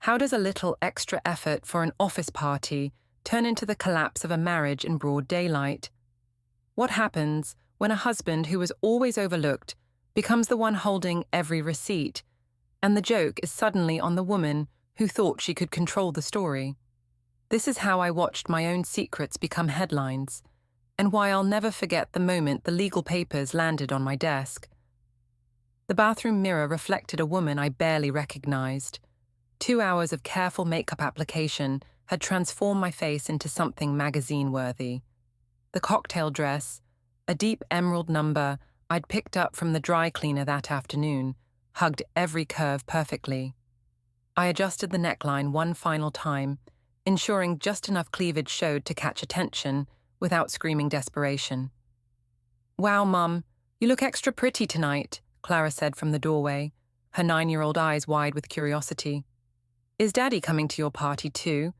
How does a little extra effort for an office party turn into the collapse of a marriage in broad daylight? What happens when a husband who was always overlooked becomes the one holding every receipt, and the joke is suddenly on the woman who thought she could control the story? This is how I watched my own secrets become headlines, and why I'll never forget the moment the legal papers landed on my desk. The bathroom mirror reflected a woman I barely recognized. 2 hours of careful makeup application had transformed my face into something magazine-worthy. The cocktail dress, a deep emerald number I'd picked up from the dry cleaner that afternoon, hugged every curve perfectly. I adjusted the neckline one final time, ensuring just enough cleavage showed to catch attention without screaming desperation. "Wow, Mum, you look extra pretty tonight," Clara said from the doorway, her 9-year-old eyes wide with curiosity. "Is Daddy coming to your party too?"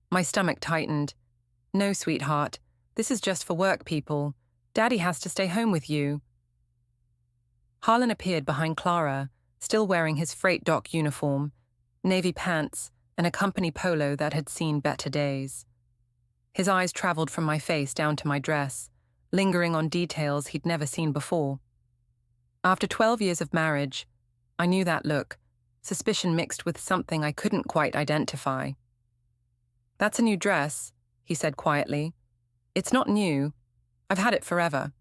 My stomach tightened. "No, sweetheart, this is just for work people. Daddy has to stay home with you." Harlan appeared behind Clara, still wearing his freight dock uniform, navy pants, and a company polo that had seen better days. His eyes traveled from my face down to my dress, lingering on details he'd never seen before. After 12 years of marriage, I knew that look, suspicion mixed with something I couldn't quite identify. "That's a new dress," he said quietly. "It's not new. I've had it forever."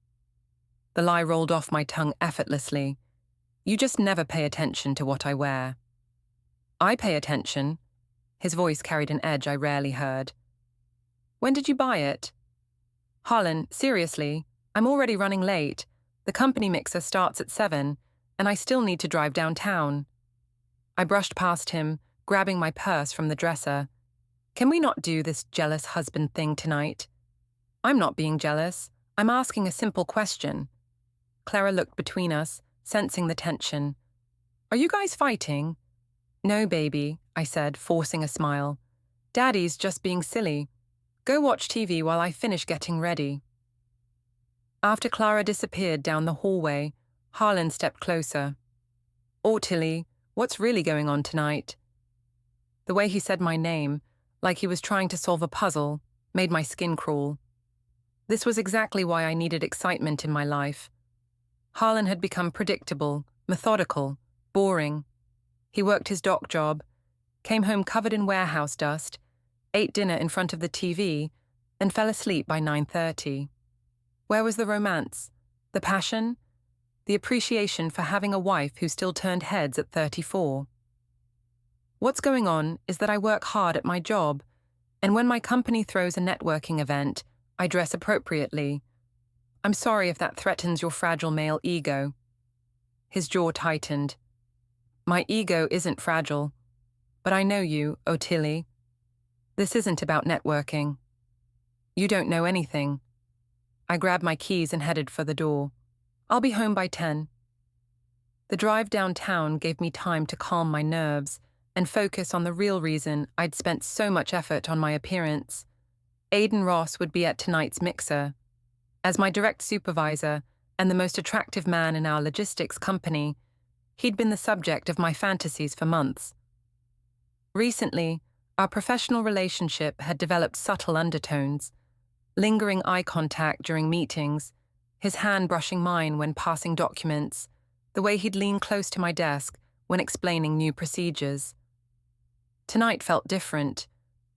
The lie rolled off my tongue effortlessly. "You just never pay attention to what I wear." "I pay attention." His voice carried an edge I rarely heard. "When did you buy it?" "Harlan, seriously, I'm already running late. The company mixer starts at 7, and I still need to drive downtown." I brushed past him, grabbing my purse from the dresser. "Can we not do this jealous husband thing tonight?" "I'm not being jealous. I'm asking a simple question." Clara looked between us, sensing the tension. "Are you guys fighting?" "No, baby," I said, forcing a smile. "Daddy's just being silly. Go watch TV while I finish getting ready." After Clara disappeared down the hallway, Harlan stepped closer. "Ottilie, what's really going on tonight?" The way he said my name, like he was trying to solve a puzzle, made my skin crawl. This was exactly why I needed excitement in my life. Harlan had become predictable, methodical, boring. He worked his dock job, came home covered in warehouse dust, ate dinner in front of the TV, and fell asleep by 9:30. Where was the romance, the passion, the appreciation for having a wife who still turned heads at 34? What's going on is that I work hard at my job, and when my company throws a networking event, I dress appropriately. I'm sorry if that threatens your fragile male ego. His jaw tightened. My ego isn't fragile, but I know you, Ottilie. This isn't about networking. You don't know anything. I grabbed my keys and headed for the door. I'll be home by 10. The drive downtown gave me time to calm my nerves and focus on the real reason I'd spent so much effort on my appearance. Aidan Ross would be at tonight's mixer. As my direct supervisor and the most attractive man in our logistics company, he'd been the subject of my fantasies for months. Recently, our professional relationship had developed subtle undertones, lingering eye contact during meetings, his hand brushing mine when passing documents, the way he'd lean close to my desk when explaining new procedures. Tonight felt different.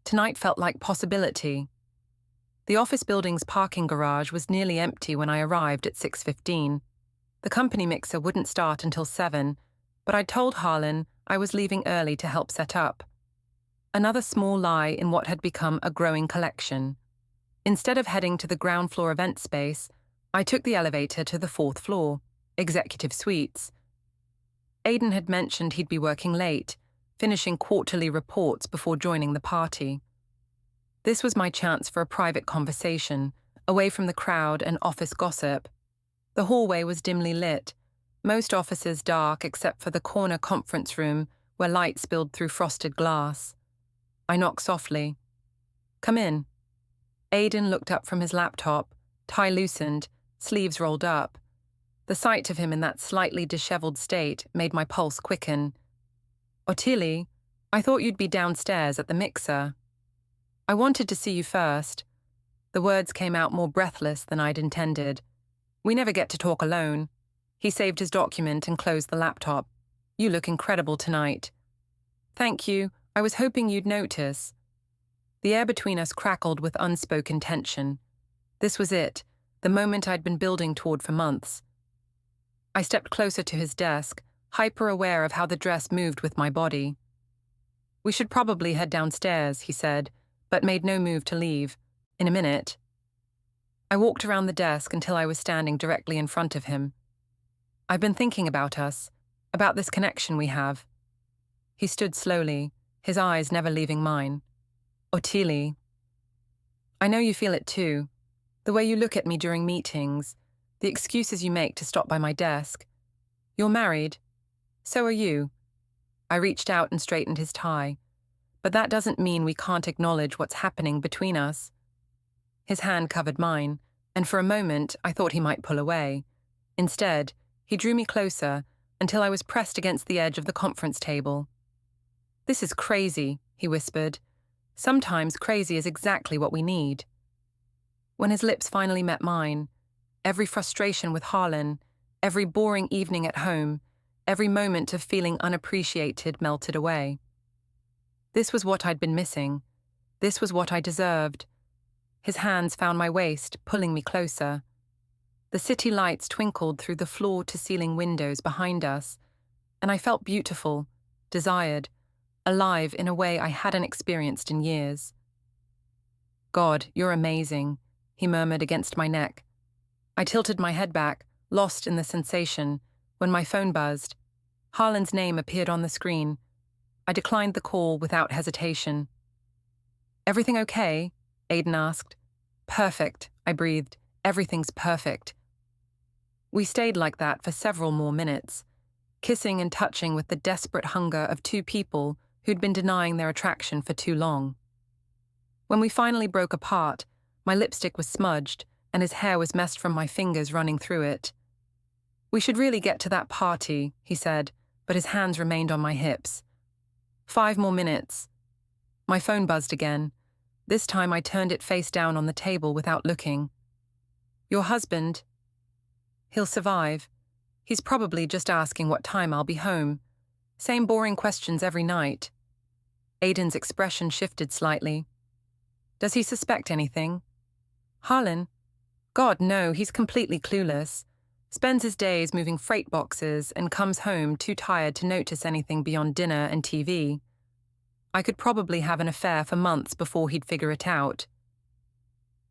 Tonight felt like possibility. The office building's parking garage was nearly empty when I arrived at 6:15. The company mixer wouldn't start until 7, but I'd told Harlan I was leaving early to help set up. Another small lie in what had become a growing collection. Instead of heading to the ground floor event space, I took the elevator to the 4th floor, executive suites. Aidan had mentioned he'd be working late, finishing quarterly reports before joining the party. This was my chance for a private conversation, away from the crowd and office gossip. The hallway was dimly lit, most offices dark except for the corner conference room where light spilled through frosted glass. I knocked softly. "Come in." Aidan looked up from his laptop, tie loosened, sleeves rolled up. The sight of him in that slightly disheveled state made my pulse quicken. "Ottilie, I thought you'd be downstairs at the mixer. I wanted to see you first. The words came out more breathless than I'd intended. We never get to talk alone. He saved his document and closed the laptop. You look incredible tonight. Thank you. I was hoping you'd notice. The air between us crackled with unspoken tension. This was it, the moment I'd been building toward for months. I stepped closer to his desk, hyper-aware of how the dress moved with my body. We should probably head downstairs, he said, but made no move to leave. In a minute. I walked around the desk until I was standing directly in front of him. I've been thinking about us, about this connection we have. He stood slowly, his eyes never leaving mine. Ottilie. I know you feel it too. The way you look at me during meetings, the excuses you make to stop by my desk. You're married. So are you. I reached out and straightened his tie. But that doesn't mean we can't acknowledge what's happening between us. His hand covered mine, and for a moment I thought he might pull away. Instead, he drew me closer until I was pressed against the edge of the conference table. This is crazy, he whispered. Sometimes crazy is exactly what we need. When his lips finally met mine, every frustration with Harlan, every boring evening at home, every moment of feeling unappreciated melted away. This was what I'd been missing. This was what I deserved. His hands found my waist, pulling me closer. The city lights twinkled through the floor-to-ceiling windows behind us, and I felt beautiful, desired, alive in a way I hadn't experienced in years. God, you're amazing, he murmured against my neck. I tilted my head back, lost in the sensation, when my phone buzzed. Harlan's name appeared on the screen. I declined the call without hesitation. Everything okay? Aiden asked. Perfect, I breathed. Everything's perfect. We stayed like that for several more minutes, kissing and touching with the desperate hunger of two people who'd been denying their attraction for too long. When we finally broke apart, my lipstick was smudged and his hair was messed from my fingers running through it. We should really get to that party, he said, but his hands remained on my hips. 5 more minutes. My phone buzzed again. This time I turned it face down on the table without looking. Your husband? He'll survive. He's probably just asking what time I'll be home. Same boring questions every night. Aiden's expression shifted slightly. Does he suspect anything? Harlan? God, no, he's completely clueless. Spends his days moving freight boxes and comes home too tired to notice anything beyond dinner and TV. I could probably have an affair for months before he'd figure it out.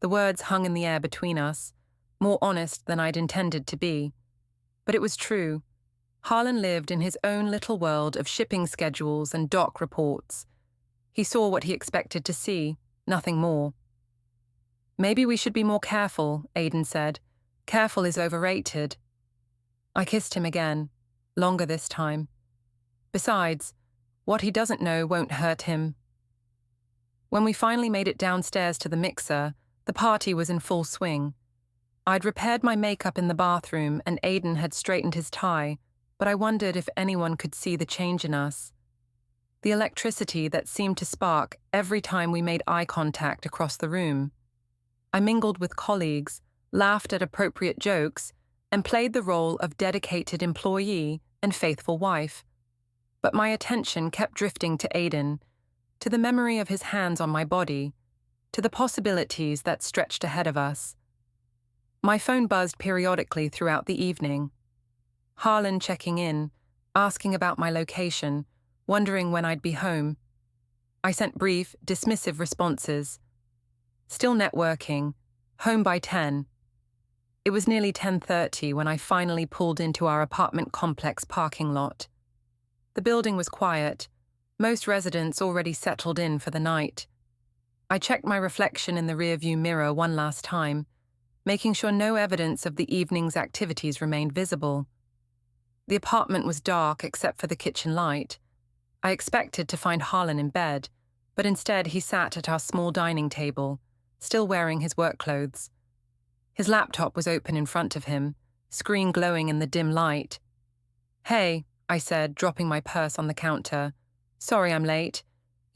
The words hung in the air between us, more honest than I'd intended to be. But it was true. Harlan lived in his own little world of shipping schedules and dock reports. He saw what he expected to see, nothing more. Maybe we should be more careful, Aiden said. Careful is overrated. I kissed him again, longer this time. Besides, what he doesn't know won't hurt him. When we finally made it downstairs to the mixer, the party was in full swing. I'd repaired my makeup in the bathroom and Aiden had straightened his tie, but I wondered if anyone could see the change in us. The electricity that seemed to spark every time we made eye contact across the room. I mingled with colleagues, laughed at appropriate jokes, and played the role of dedicated employee and faithful wife. But my attention kept drifting to Aiden, to the memory of his hands on my body, to the possibilities that stretched ahead of us. My phone buzzed periodically throughout the evening. Harlan checking in, asking about my location, wondering when I'd be home. I sent brief, dismissive responses. Still networking, home by 10. It was nearly 10:30 when I finally pulled into our apartment complex parking lot. The building was quiet, most residents already settled in for the night. I checked my reflection in the rearview mirror one last time, making sure no evidence of the evening's activities remained visible. The apartment was dark except for the kitchen light. I expected to find Harlan in bed, but instead he sat at our small dining table, still wearing his work clothes. His laptop was open in front of him, screen glowing in the dim light. Hey, I said, dropping my purse on the counter. Sorry I'm late.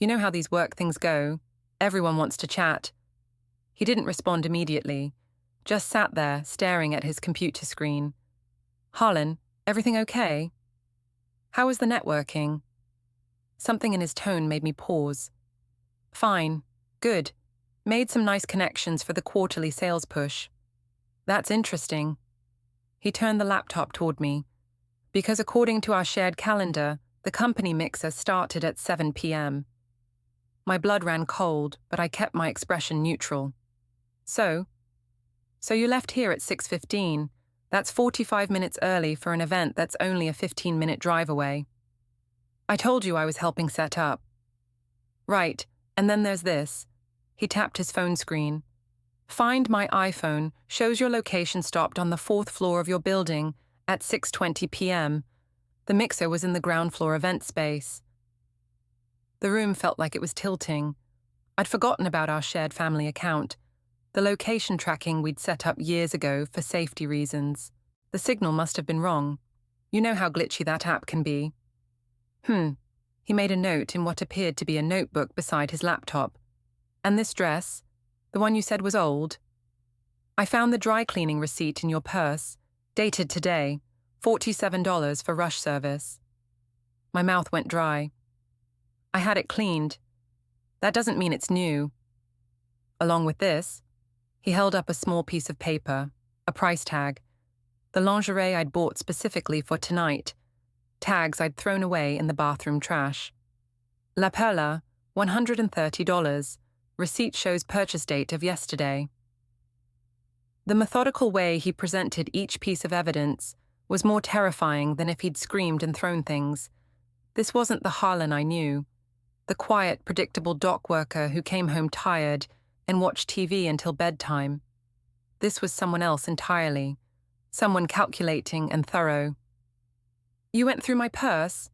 You know how these work things go. Everyone wants to chat. He didn't respond immediately, just sat there staring at his computer screen. Harlan, everything okay? How was the networking? Something in his tone made me pause. Fine. Good. Made some nice connections for the quarterly sales push. That's interesting. He turned the laptop toward me. Because according to our shared calendar, the company mixer started at 7 p.m. My blood ran cold, but I kept my expression neutral. So you left here at 6:15. That's 45 minutes early for an event that's only a 15-minute drive away. I told you I was helping set up. Right, and then there's this. He tapped his phone screen. Find My iPhone shows your location stopped on the 4th floor of your building at 6:20 p.m. The mixer was in the ground floor event space. The room felt like it was tilting. I'd forgotten about our shared family account, the location tracking we'd set up years ago for safety reasons. The signal must have been wrong. You know how glitchy that app can be. He made a note in what appeared to be a notebook beside his laptop. And this dress? The one you said was old? I found the dry cleaning receipt in your purse, dated today, $47 for rush service. My mouth went dry. I had it cleaned. That doesn't mean it's new. Along with this, he held up a small piece of paper, a price tag, the lingerie I'd bought specifically for tonight, tags I'd thrown away in the bathroom trash. La Perla, $130. Receipt shows purchase date of yesterday. The methodical way he presented each piece of evidence was more terrifying than if he'd screamed and thrown things. This wasn't the Harlan I knew, the quiet, predictable dock worker who came home tired and watched TV until bedtime. This was someone else entirely, someone calculating and thorough. You went through my purse?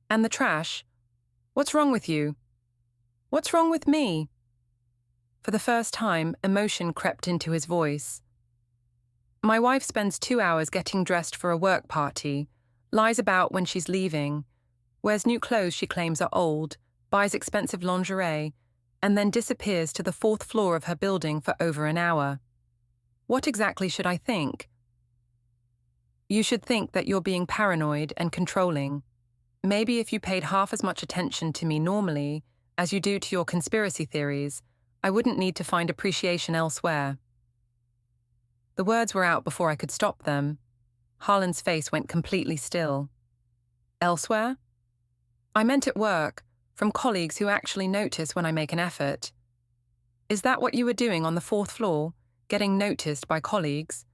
And the trash? What's wrong with you? What's wrong with me? For the first time, emotion crept into his voice. My wife spends 2 hours getting dressed for a work party, lies about when she's leaving, wears new clothes she claims are old, buys expensive lingerie, and then disappears to the 4th floor of her building for over an hour. What exactly should I think? You should think that you're being paranoid and controlling. Maybe if you paid half as much attention to me normally as you do to your conspiracy theories, I wouldn't need to find appreciation elsewhere. The words were out before I could stop them. Harlan's face went completely still. Elsewhere? I meant at work, from colleagues who actually notice when I make an effort. Is that what you were doing on the 4th floor, getting noticed by colleagues?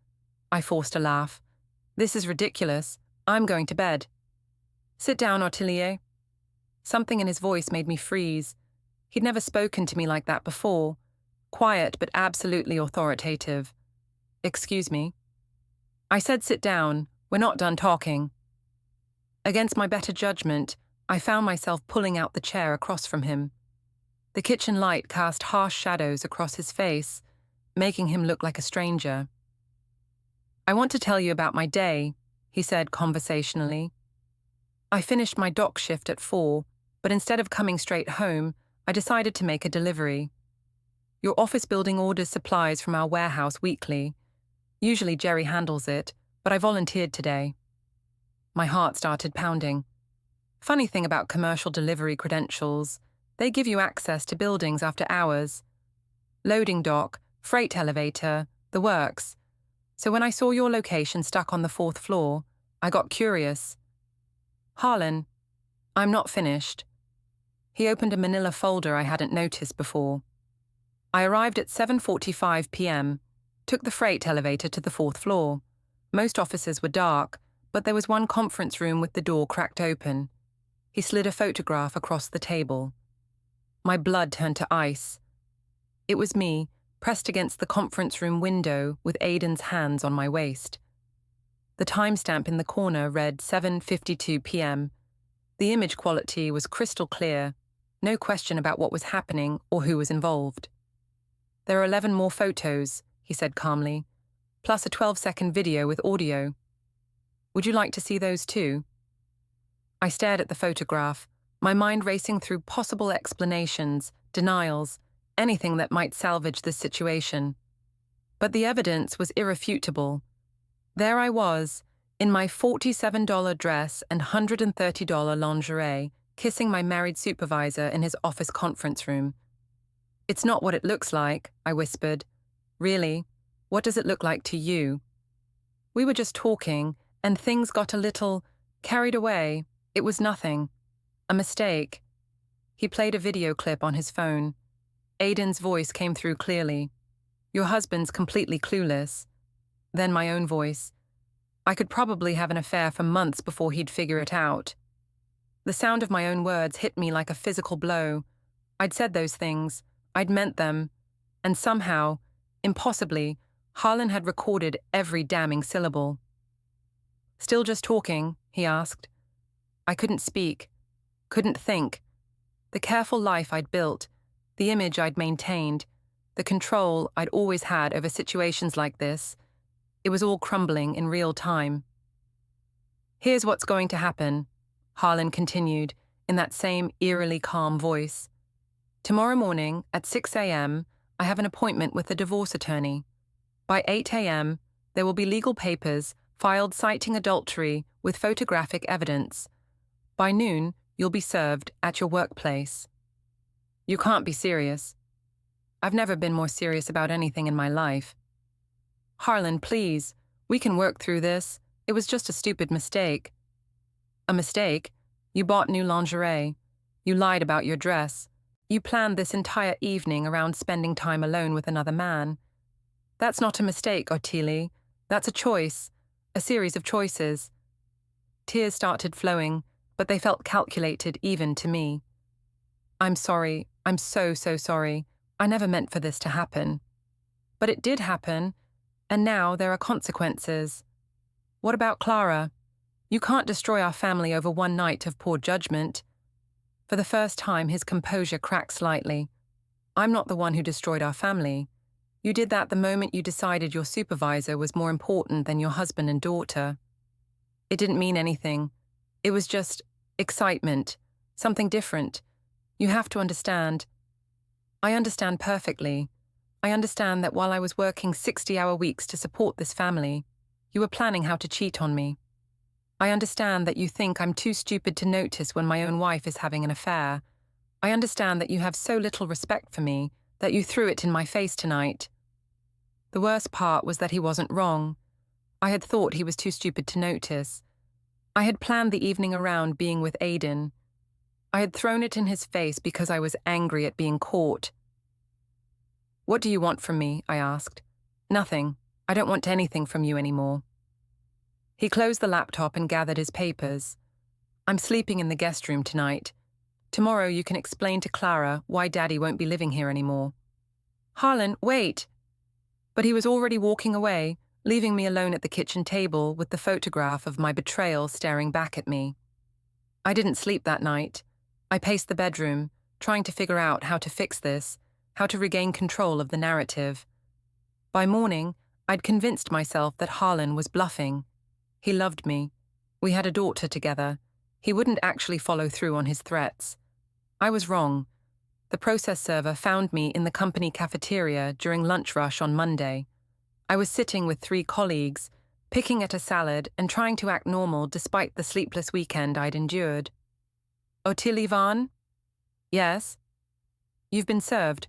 I forced a laugh. This is ridiculous. I'm going to bed. Sit down, Ottilie. Something in his voice made me freeze. He'd never spoken to me like that before. Quiet but absolutely authoritative. Excuse me. I said sit down. We're not done talking. Against my better judgment, I found myself pulling out the chair across from him. The kitchen light cast harsh shadows across his face, making him look like a stranger. I want to tell you about my day, he said conversationally. I finished my dock shift at 4, but instead of coming straight home, I decided to make a delivery. Your office building orders supplies from our warehouse weekly. Usually Jerry handles it, but I volunteered today. My heart started pounding. Funny thing about commercial delivery credentials, they give you access to buildings after hours. Loading dock, freight elevator, the works. So when I saw your location stuck on the 4th floor, I got curious. Harlan, I'm not finished. He opened a manila folder I hadn't noticed before. I arrived at 7:45 p.m., took the freight elevator to the 4th floor. Most offices were dark, but there was one conference room with the door cracked open. He slid a photograph across the table. My blood turned to ice. It was me, pressed against the conference room window with Aiden's hands on my waist. The timestamp in the corner read 7:52 p.m. The image quality was crystal clear, no question about what was happening or who was involved. There are 11 more photos, he said calmly, plus a 12-second video with audio. Would you like to see those too? I stared at the photograph, my mind racing through possible explanations, denials, anything that might salvage this situation. But the evidence was irrefutable. There I was, in my $47 dress and $130 lingerie, kissing my married supervisor in his office conference room. "It's not what it looks like," I whispered. "Really, what does it look like to you?" We were just talking, and things got a little carried away. It was nothing. A mistake. He played a video clip on his phone. Aiden's voice came through clearly. "Your husband's completely clueless." Then my own voice. "I could probably have an affair for months before he'd figure it out." The sound of my own words hit me like a physical blow. I'd said those things. I'd meant them. And somehow, impossibly, Harlan had recorded every damning syllable. "Still just talking?" he asked. I couldn't speak. Couldn't think. The careful life I'd built, the image I'd maintained, the control I'd always had over situations like this, it was all crumbling in real time. "Here's what's going to happen," Harlan continued, in that same eerily calm voice. "Tomorrow morning at 6 a.m., I have an appointment with a divorce attorney. By 8 a.m., there will be legal papers filed citing adultery with photographic evidence. By noon, you'll be served at your workplace." "You can't be serious." "I've never been more serious about anything in my life." "Harlan, please, we can work through this. It was just a stupid mistake." "A mistake? You bought new lingerie. You lied about your dress. You planned this entire evening around spending time alone with another man. That's not a mistake, Ottilie. That's a choice. A series of choices." Tears started flowing, but they felt calculated even to me. "I'm sorry. I'm so sorry. I never meant for this to happen." "But it did happen, and now there are consequences." "What about Clara? You can't destroy our family over one night of poor judgment." For the first time, his composure cracked slightly. "I'm not the one who destroyed our family. You did that the moment you decided your supervisor was more important than your husband and daughter." "It didn't mean anything. It was just excitement, something different. You have to understand." "I understand perfectly. I understand that while I was working 60-hour weeks to support this family, you were planning how to cheat on me. I understand that you think I'm too stupid to notice when my own wife is having an affair. I understand that you have so little respect for me that you threw it in my face tonight." The worst part was that he wasn't wrong. I had thought he was too stupid to notice. I had planned the evening around being with Aiden. I had thrown it in his face because I was angry at being caught. "What do you want from me?" I asked. "Nothing. I don't want anything from you anymore." He closed the laptop and gathered his papers. "I'm sleeping in the guest room tonight. Tomorrow you can explain to Clara why Daddy won't be living here anymore." "Harlan, wait!" But he was already walking away, leaving me alone at the kitchen table with the photograph of my betrayal staring back at me. I didn't sleep that night. I paced the bedroom, trying to figure out how to fix this, how to regain control of the narrative. By morning, I'd convinced myself that Harlan was bluffing. He loved me. We had a daughter together. He wouldn't actually follow through on his threats. I was wrong. The process server found me in the company cafeteria during lunch rush on Monday. I was sitting with 3 colleagues, picking at a salad and trying to act normal despite the sleepless weekend I'd endured. "Ottilie Vaughn?" "Yes." "You've been served."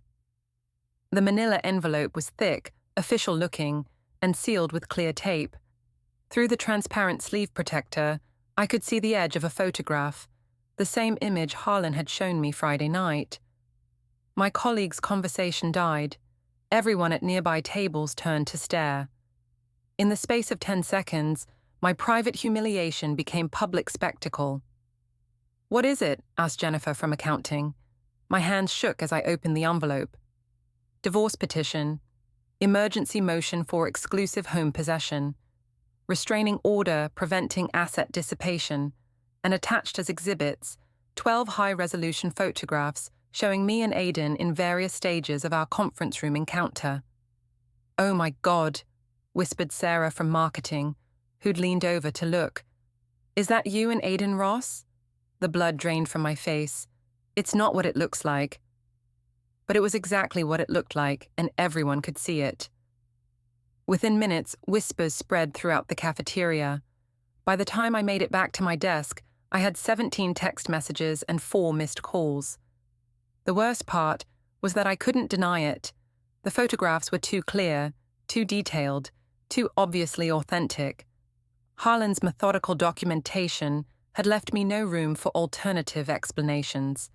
The manila envelope was thick, official-looking, and sealed with clear tape. Through the transparent sleeve protector, I could see the edge of a photograph, the same image Harlan had shown me Friday night. My colleagues' conversation died. Everyone at nearby tables turned to stare. In the space of 10 seconds, my private humiliation became public spectacle. "What is it?" asked Jennifer from accounting. My hands shook as I opened the envelope. "Divorce petition. Emergency motion for exclusive home possession. Restraining order preventing asset dissipation. And attached as exhibits, 12 high-resolution photographs showing me and Aiden in various stages of our conference room encounter." "Oh my God," whispered Sarah from marketing, who'd leaned over to look. "Is that you and Aiden Ross?" The blood drained from my face. It's not what it looks like. But it was exactly what it looked like, and everyone could see it. Within minutes, whispers spread throughout the cafeteria. By the time I made it back to my desk, I had 17 text messages and 4 missed calls. The worst part was that I couldn't deny it. The photographs were too clear, too detailed, too obviously authentic. Harlan's methodical documentation had left me no room for alternative explanations.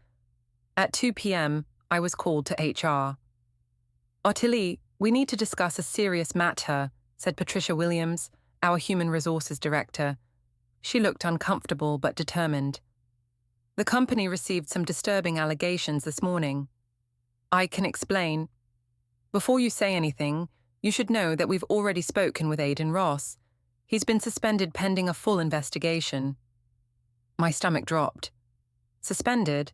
At 2 p.m., I was called to HR. "Ottilie, we need to discuss a serious matter," said Patricia Williams, our Human Resources Director. She looked uncomfortable but determined. "The company received some disturbing allegations this morning. I can explain. Before you say anything, you should know that we've already spoken with Aidan Ross. He's been suspended pending a full investigation." My stomach dropped. Suspended?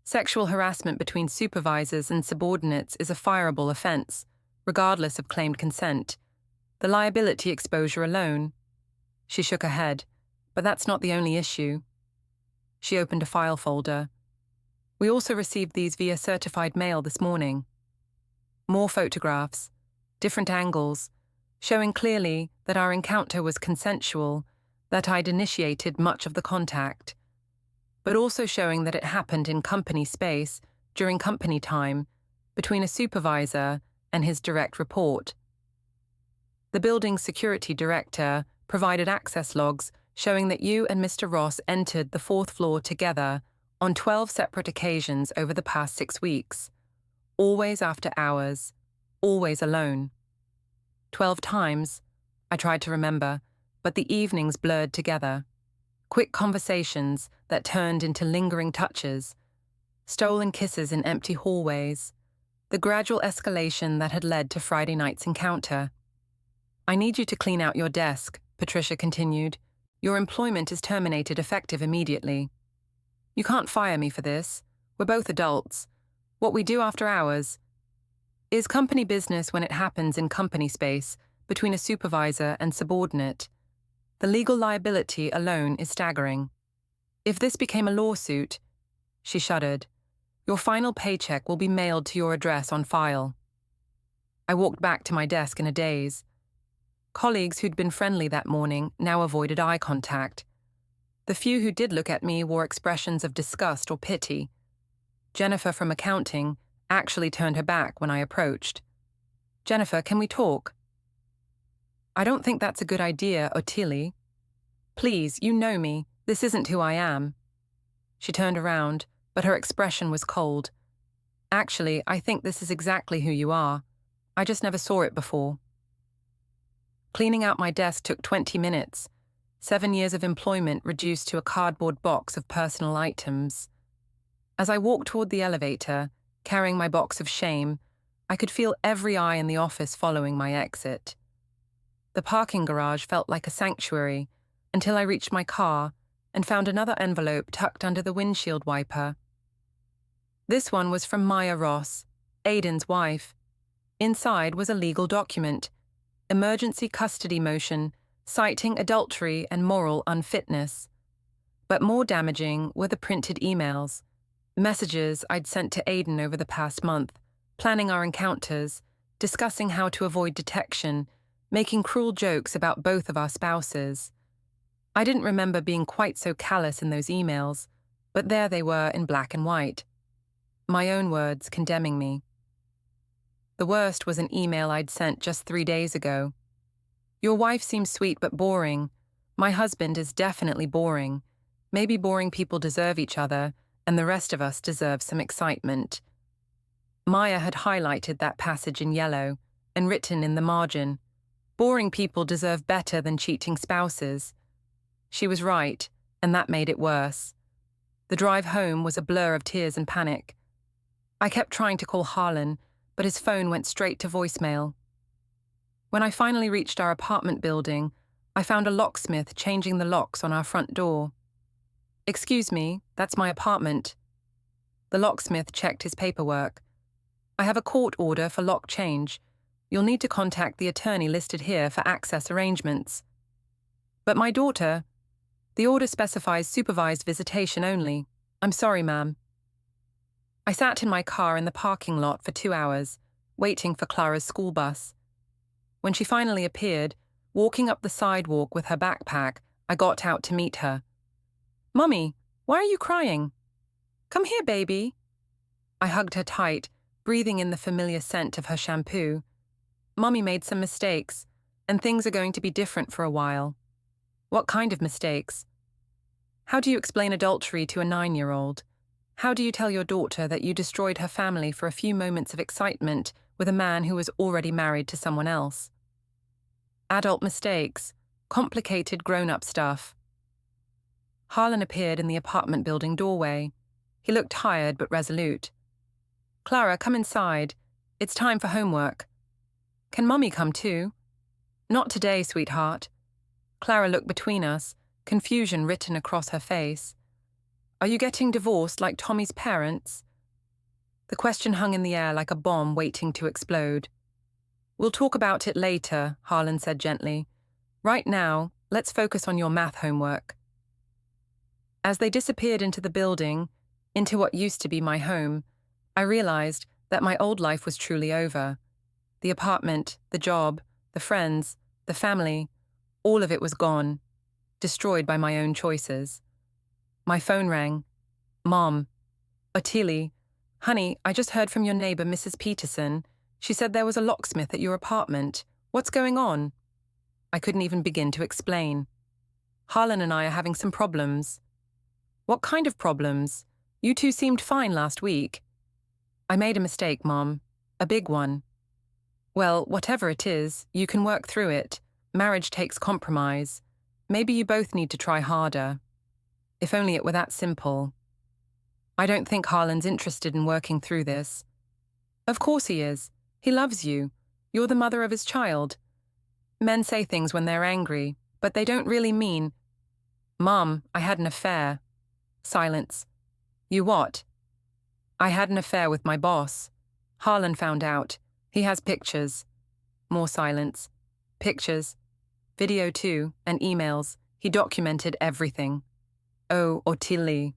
Sexual harassment between supervisors and subordinates is a fireable offence, regardless of claimed consent. The liability exposure alone. She shook her head, but that's not the only issue. She opened a file folder. "We also received these via certified mail this morning. More photographs, different angles, showing clearly that our encounter was consensual, that I'd initiated much of the contact, but also showing that it happened in company space, during company time, between a supervisor and his direct report. The building's security director provided access logs showing that you and Mr. Ross entered the 4th floor together on 12 separate occasions over the past 6 weeks, always after hours, always alone. 12 times, I tried to remember, but the evenings blurred together. Quick conversations that turned into lingering touches, stolen kisses in empty hallways, the gradual escalation that had led to Friday night's encounter. "I need you to clean out your desk," Patricia continued. "Your employment is terminated effective immediately. You can't fire me for this. We're both adults. What we do after hours is company business when it happens in company space between a supervisor and subordinate. The legal liability alone is staggering. If this became a lawsuit," she shuddered, "your final paycheck will be mailed to your address on file." I walked back to my desk in a daze. Colleagues who'd been friendly that morning now avoided eye contact. The few who did look at me wore expressions of disgust or pity. Jennifer from accounting actually turned her back when I approached. "Jennifer, can we talk?" "I don't think that's a good idea, Ottilie. Please, you know me. This isn't who I am." She turned around, but her expression was cold. "Actually, I think this is exactly who you are. I just never saw it before." Cleaning out my desk took 20 minutes. 7 years of employment reduced to a cardboard box of personal items. As I walked toward the elevator, carrying my box of shame, I could feel every eye in the office following my exit. The parking garage felt like a sanctuary until I reached my car and found another envelope tucked under the windshield wiper. This one was from Maya Ross, Aidan's wife. Inside was a legal document, emergency custody motion, citing adultery and moral unfitness. But more damaging were the printed emails, messages I'd sent to Aidan over the past month, planning our encounters, discussing how to avoid detection, making cruel jokes about both of our spouses. I didn't remember being quite so callous in those emails, but there they were in black and white. My own words condemning me. The worst was an email I'd sent just 3 days ago. "Your wife seems sweet but boring. My husband is definitely boring. Maybe boring people deserve each other, and the rest of us deserve some excitement." Maya had highlighted that passage in yellow and written in the margin, "Boring people deserve better than cheating spouses." She was right, and that made it worse. The drive home was a blur of tears and panic. I kept trying to call Harlan, but his phone went straight to voicemail. When I finally reached our apartment building, I found a locksmith changing the locks on our front door. "Excuse me, that's my apartment." The locksmith checked his paperwork. "I have a court order for lock change. You'll need to contact the attorney listed here for access arrangements." "But my daughter..." The order specifies supervised visitation only. I'm sorry, ma'am. I sat in my car in the parking lot for 2 hours, waiting for Clara's school bus. When she finally appeared, walking up the sidewalk with her backpack, I got out to meet her. "Mummy, why are you crying?" "Come here, baby." I hugged her tight, breathing in the familiar scent of her shampoo. Mummy made some mistakes, and things are going to be different for a while. What kind of mistakes? How do you explain adultery to a 9-year-old? How do you tell your daughter that you destroyed her family for a few moments of excitement with a man who was already married to someone else? Adult mistakes, complicated grown-up stuff. Harlan appeared in the apartment building doorway. He looked tired but resolute. "Clara, come inside. It's time for homework." "Can Mummy come too?" "Not today, sweetheart." Clara looked between us, confusion written across her face. "Are you getting divorced like Tommy's parents?" The question hung in the air like a bomb waiting to explode. "We'll talk about it later," Harlan said gently. "Right now, let's focus on your math homework." As they disappeared into the building, into what used to be my home, I realized that my old life was truly over. The apartment, the job, the friends, the family, all of it was gone, destroyed by my own choices. My phone rang. "Mom." "Ottilie, honey, I just heard from your neighbor, Mrs. Peterson. She said there was a locksmith at your apartment. What's going on?" I couldn't even begin to explain. "Harlan and I are having some problems." "What kind of problems? You two seemed fine last week." "I made a mistake, Mom. A big one." "Well, whatever it is, you can work through it. Marriage takes compromise. Maybe you both need to try harder. If only it were that simple." "I don't think Harlan's interested in working through this." "Of course he is. He loves you. You're the mother of his child. Men say things when they're angry, but they don't really mean—" "Mom, I had an affair." Silence. "You what?" "I had an affair with my boss. Harlan found out. He has pictures." More silence. "Pictures. Video too, and emails. He documented everything." "Oh, Ottilie."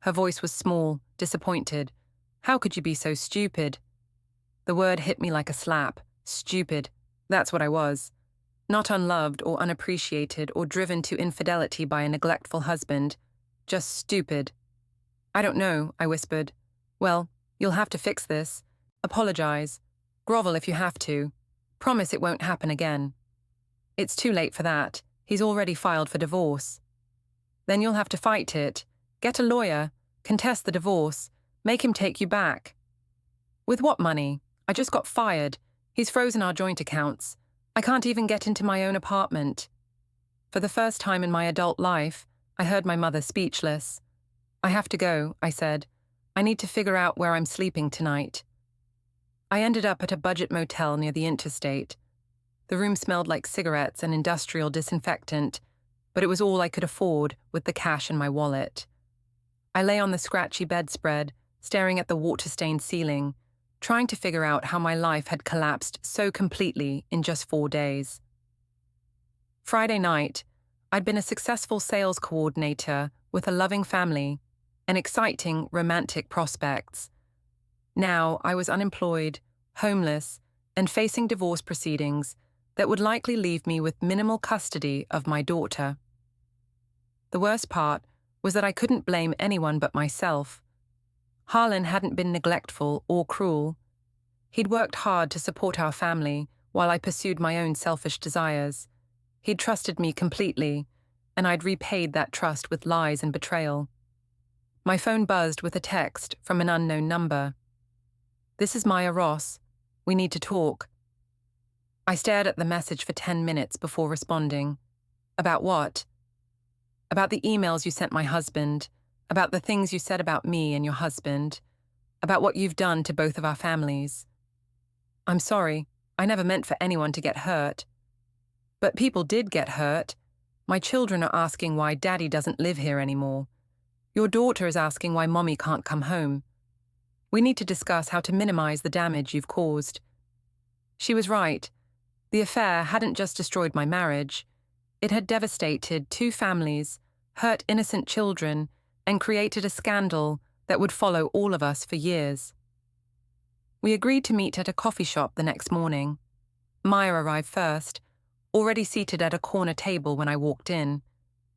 Her voice was small, disappointed. "How could you be so stupid?" The word hit me like a slap. Stupid. That's what I was. Not unloved or unappreciated or driven to infidelity by a neglectful husband. Just stupid. "I don't know," I whispered. "Well, you'll have to fix this. Apologize. Grovel if you have to. Promise it won't happen again." "It's too late for that. He's already filed for divorce." "Then you'll have to fight it. Get a lawyer. Contest the divorce. Make him take you back." "With what money? I just got fired. He's frozen our joint accounts. I can't even get into my own apartment." For the first time in my adult life, I heard my mother speechless. "I have to go," I said. "I need to figure out where I'm sleeping tonight." I ended up at a budget motel near the interstate. The room smelled like cigarettes and industrial disinfectant, but it was all I could afford with the cash in my wallet. I lay on the scratchy bedspread, staring at the water-stained ceiling, trying to figure out how my life had collapsed so completely in just 4 days. Friday night, I'd been a successful sales coordinator with a loving family and exciting romantic prospects. Now I was unemployed, homeless, and facing divorce proceedings that would likely leave me with minimal custody of my daughter. The worst part was that I couldn't blame anyone but myself. Harlan hadn't been neglectful or cruel. He'd worked hard to support our family while I pursued my own selfish desires. He'd trusted me completely, and I'd repaid that trust with lies and betrayal. My phone buzzed with a text from an unknown number. "This is Maya Ross. We need to talk." I stared at the message for 10 minutes before responding. "About what?" "About the emails you sent my husband, about the things you said about me and your husband, about what you've done to both of our families." "I'm sorry. I never meant for anyone to get hurt." "But people did get hurt. My children are asking why Daddy doesn't live here anymore. Your daughter is asking why Mommy can't come home. We need to discuss how to minimize the damage you've caused." She was right. The affair hadn't just destroyed my marriage. It had devastated 2 families, hurt innocent children, and created a scandal that would follow all of us for years. We agreed to meet at a coffee shop the next morning. Maya arrived first, already seated at a corner table when I walked in.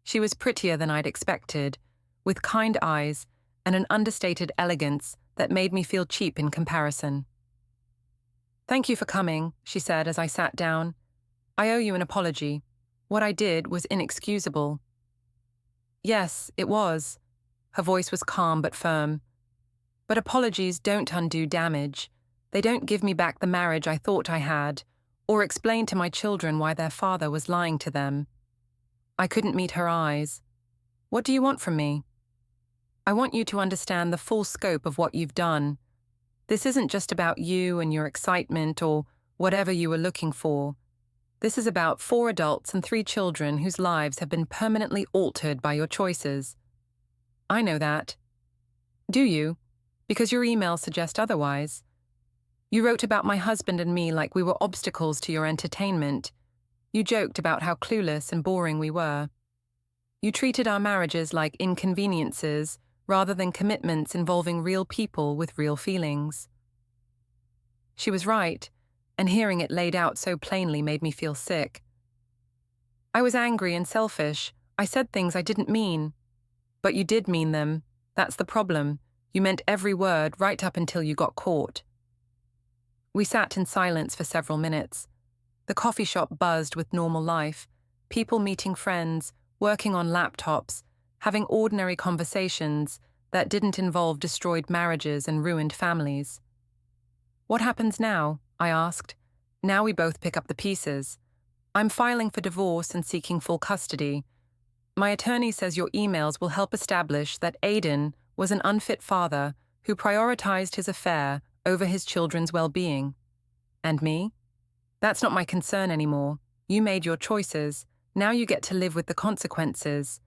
She was prettier than I'd expected, with kind eyes and an understated elegance that made me feel cheap in comparison. "Thank you for coming," she said as I sat down. "I owe you an apology. What I did was inexcusable." "Yes, it was." Her voice was calm but firm. "But apologies don't undo damage. They don't give me back the marriage I thought I had, or explain to my children why their father was lying to them." I couldn't meet her eyes. "What do you want from me?" "I want you to understand the full scope of what you've done. This isn't just about you and your excitement or whatever you were looking for. This is about 4 adults and 3 children whose lives have been permanently altered by your choices." "I know that." "Do you? Because your emails suggest otherwise. You wrote about my husband and me like we were obstacles to your entertainment. You joked about how clueless and boring we were. You treated our marriages like inconveniences rather than commitments involving real people with real feelings." She was right, and hearing it laid out so plainly made me feel sick. "I was angry and selfish. I said things I didn't mean." "But you did mean them. That's the problem. You meant every word right up until you got caught." We sat in silence for several minutes. The coffee shop buzzed with normal life, people meeting friends, working on laptops, having ordinary conversations that didn't involve destroyed marriages and ruined families. "What happens now?" I asked. "Now we both pick up the pieces. I'm filing for divorce and seeking full custody. My attorney says your emails will help establish that Aiden was an unfit father who prioritized his affair over his children's well-being. And me? That's not my concern anymore. You made your choices. Now you get to live with the consequences."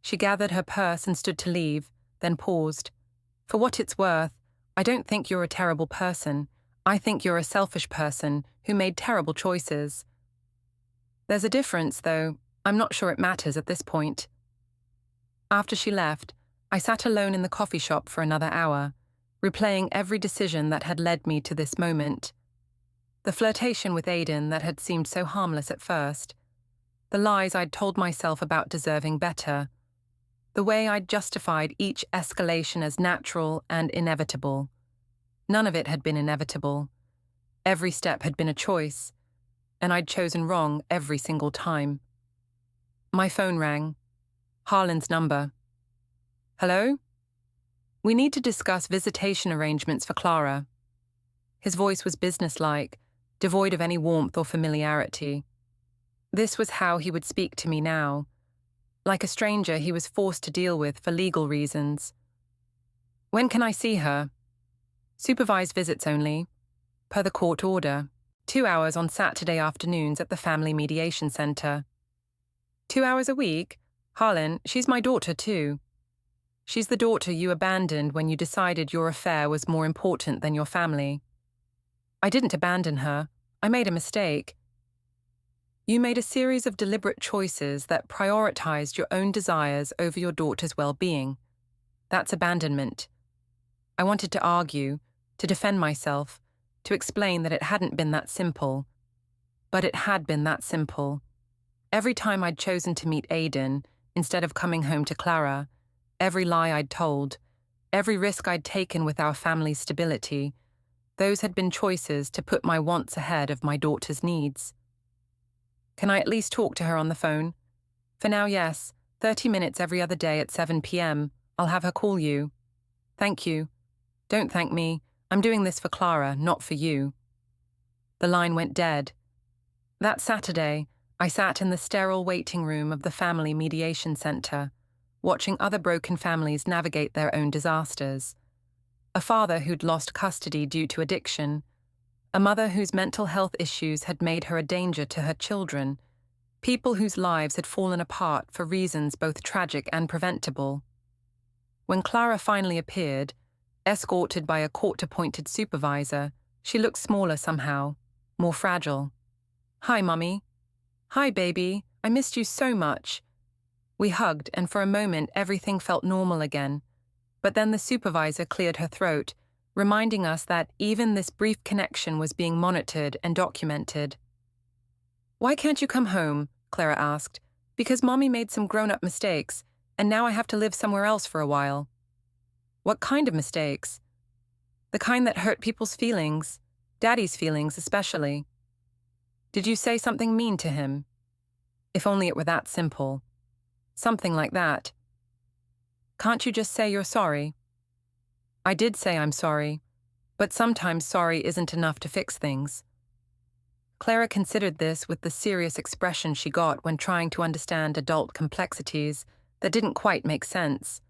She gathered her purse and stood to leave, then paused. "For what it's worth, I don't think you're a terrible person. I think you're a selfish person who made terrible choices." "There's a difference, though. I'm not sure it matters at this point." After she left, I sat alone in the coffee shop for another hour, replaying every decision that had led me to this moment. The flirtation with Aiden that had seemed so harmless at first. The lies I'd told myself about deserving better. The way I'd justified each escalation as natural and inevitable. None of it had been inevitable. Every step had been a choice, and I'd chosen wrong every single time. My phone rang. Harlan's number. "Hello? We need to discuss visitation arrangements for Clara." His voice was businesslike, devoid of any warmth or familiarity. This was how he would speak to me now, like a stranger he was forced to deal with for legal reasons. "When can I see her?" "Supervised visits only, per the court order. 2 hours on Saturday afternoons at the Family Mediation Center." 2 hours a week? Harlan, she's my daughter too. She's the daughter you abandoned when you decided your affair was more important than your family. I didn't abandon her. I made a mistake. You made a series of deliberate choices that prioritized your own desires over your daughter's well-being. That's abandonment. I wanted to argue, to defend myself, to explain that it hadn't been that simple. But it had been that simple. Every time I'd chosen to meet Aiden, instead of coming home to Clara, every lie I'd told, every risk I'd taken with our family's stability, those had been choices to put my wants ahead of my daughter's needs. "Can I at least talk to her on the phone?" "For now, yes. 30 minutes every other day at 7 p.m. I'll have her call you." "Thank you." "Don't thank me. I'm doing this for Clara, not for you." The line went dead. That Saturday, I sat in the sterile waiting room of the Family Mediation Center, watching other broken families navigate their own disasters. A father who'd lost custody due to addiction, a mother whose mental health issues had made her a danger to her children, people whose lives had fallen apart for reasons both tragic and preventable. When Clara finally appeared, escorted by a court-appointed supervisor, she looked smaller somehow, more fragile. "Hi, Mummy." "Hi, baby. I missed you so much." We hugged, and for a moment everything felt normal again. But then the supervisor cleared her throat, reminding us that even this brief connection was being monitored and documented. "Why can't you come home?" Clara asked. "Because Mommy made some grown-up mistakes, and now I have to live somewhere else for a while." "What kind of mistakes?" "The kind that hurt people's feelings, Daddy's feelings especially." "Did you say something mean to him?" "If only it were that simple." "Something like that." "Can't you just say you're sorry?" "I did say I'm sorry, but sometimes sorry isn't enough to fix things." Clara considered this with the serious expression she got when trying to understand adult complexities that didn't quite make sense.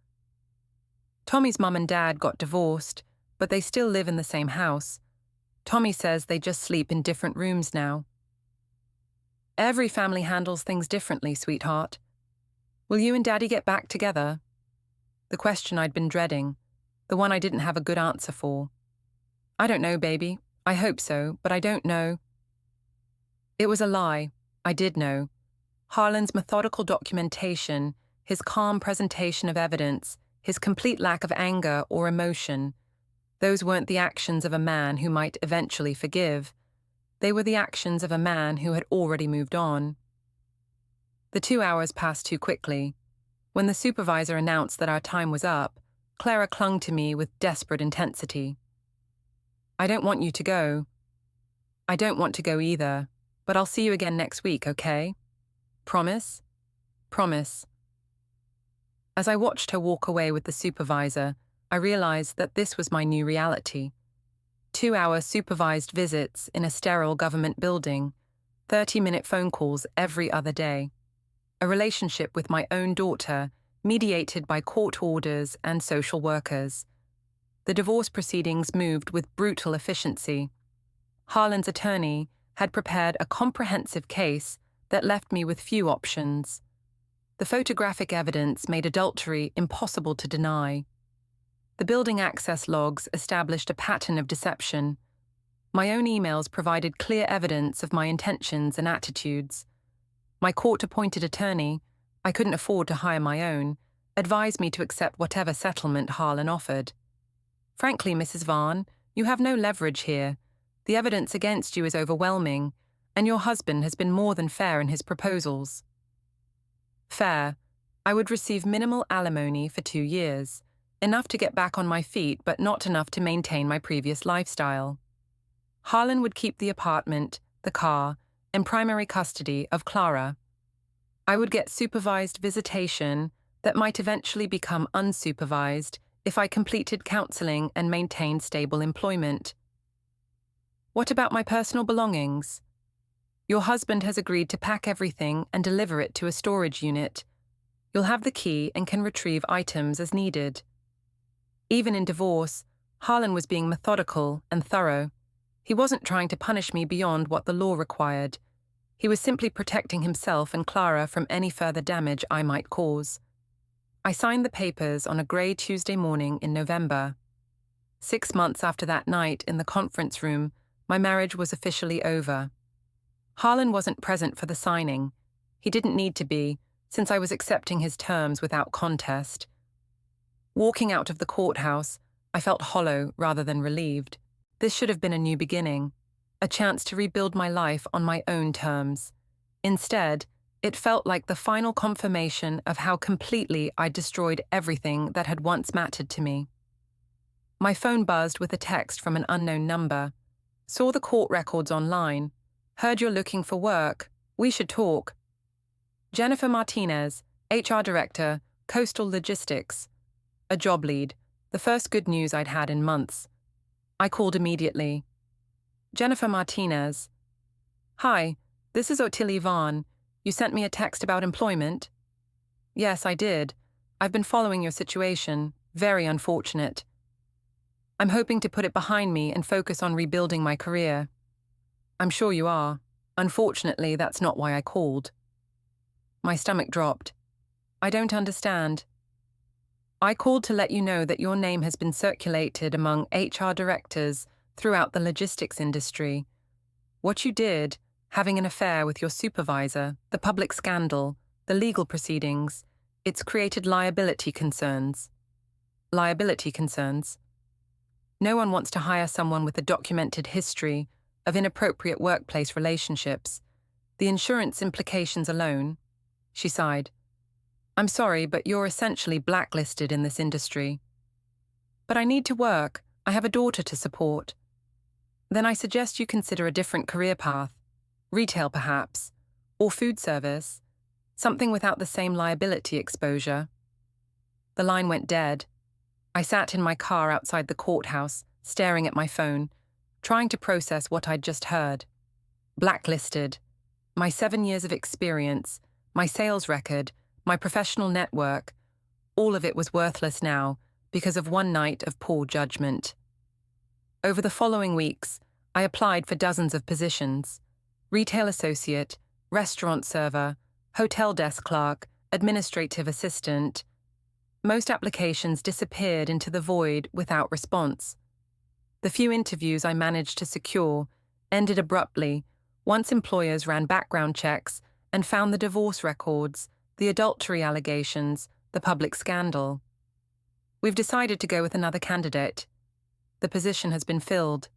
"Tommy's mum and dad got divorced, but they still live in the same house. Tommy says they just sleep in different rooms now." "Every family handles things differently, sweetheart. Will you and Daddy get back together?" The question I'd been dreading, the one I didn't have a good answer for. "I don't know, baby. I hope so, but I don't know." It was a lie. I did know. Harlan's methodical documentation, his calm presentation of evidence, his complete lack of anger or emotion, those weren't the actions of a man who might eventually forgive. They were the actions of a man who had already moved on. The 2 hours passed too quickly. When the supervisor announced that our time was up, Clara clung to me with desperate intensity. "I don't want you to go." "I don't want to go either, but I'll see you again next week, okay? Promise?" "Promise." As I watched her walk away with the supervisor, I realized that this was my new reality. 2-hour supervised visits in a sterile government building, 30-minute phone calls every other day. A relationship with my own daughter, mediated by court orders and social workers. The divorce proceedings moved with brutal efficiency. Harlan's attorney had prepared a comprehensive case that left me with few options. The photographic evidence made adultery impossible to deny. The building access logs established a pattern of deception. My own emails provided clear evidence of my intentions and attitudes. My court-appointed attorney, I couldn't afford to hire my own, advised me to accept whatever settlement Harlan offered. "Frankly, Mrs. Vaughn, you have no leverage here. The evidence against you is overwhelming, and your husband has been more than fair in his proposals." Fair. I would receive minimal alimony for 2 years, enough to get back on my feet but not enough to maintain my previous lifestyle. Harlan would keep the apartment, the car, and primary custody of Clara. I would get supervised visitation that might eventually become unsupervised if I completed counseling and maintained stable employment. "What about my personal belongings?" "Your husband has agreed to pack everything and deliver it to a storage unit. You'll have the key and can retrieve items as needed." Even in divorce, Harlan was being methodical and thorough. He wasn't trying to punish me beyond what the law required. He was simply protecting himself and Clara from any further damage I might cause. I signed the papers on a grey Tuesday morning in November. 6 months after that night in the conference room, my marriage was officially over. Harlan wasn't present for the signing. He didn't need to be, since I was accepting his terms without contest. Walking out of the courthouse, I felt hollow rather than relieved. This should have been a new beginning, a chance to rebuild my life on my own terms. Instead, it felt like the final confirmation of how completely I destroyed everything that had once mattered to me. My phone buzzed with a text from an unknown number. "Saw the court records online. Heard you're looking for work. We should talk." "Jennifer Martinez, HR Director, Coastal Logistics." A job lead, the first good news I'd had in months. I called immediately. "Jennifer Martinez." "Hi, this is Ottilie Vaughn. You sent me a text about employment?" "Yes, I did. I've been following your situation. Very unfortunate. I'm hoping to put it behind me and focus on rebuilding my career." "I'm sure you are. Unfortunately, that's not why I called." My stomach dropped. "I don't understand." "I called to let you know that your name has been circulated among HR directors throughout the logistics industry. What you did, having an affair with your supervisor, the public scandal, the legal proceedings, It's created liability concerns. Liability concerns. No one wants to hire someone with a documented history of inappropriate workplace relationships. The insurance implications alone. She sighed. I'm sorry, but you're essentially blacklisted in this industry. But I need to work. I have a daughter to support. Then I suggest you consider a different career path. Retail, perhaps. Or food service. Something without the same liability exposure. The line went dead. I sat in my car outside the courthouse, staring at my phone, trying to process what I'd just heard. Blacklisted. My 7 years of experience, my sales record, my professional network, all of it was worthless now because of one night of poor judgment. Over the following weeks, I applied for dozens of positions: retail associate, restaurant server, hotel desk clerk, administrative assistant. Most applications disappeared into the void without response. The few interviews I managed to secure ended abruptly once employers ran background checks and found the divorce records, the adultery allegations, the public scandal. We've decided to go with another candidate. The position has been filled.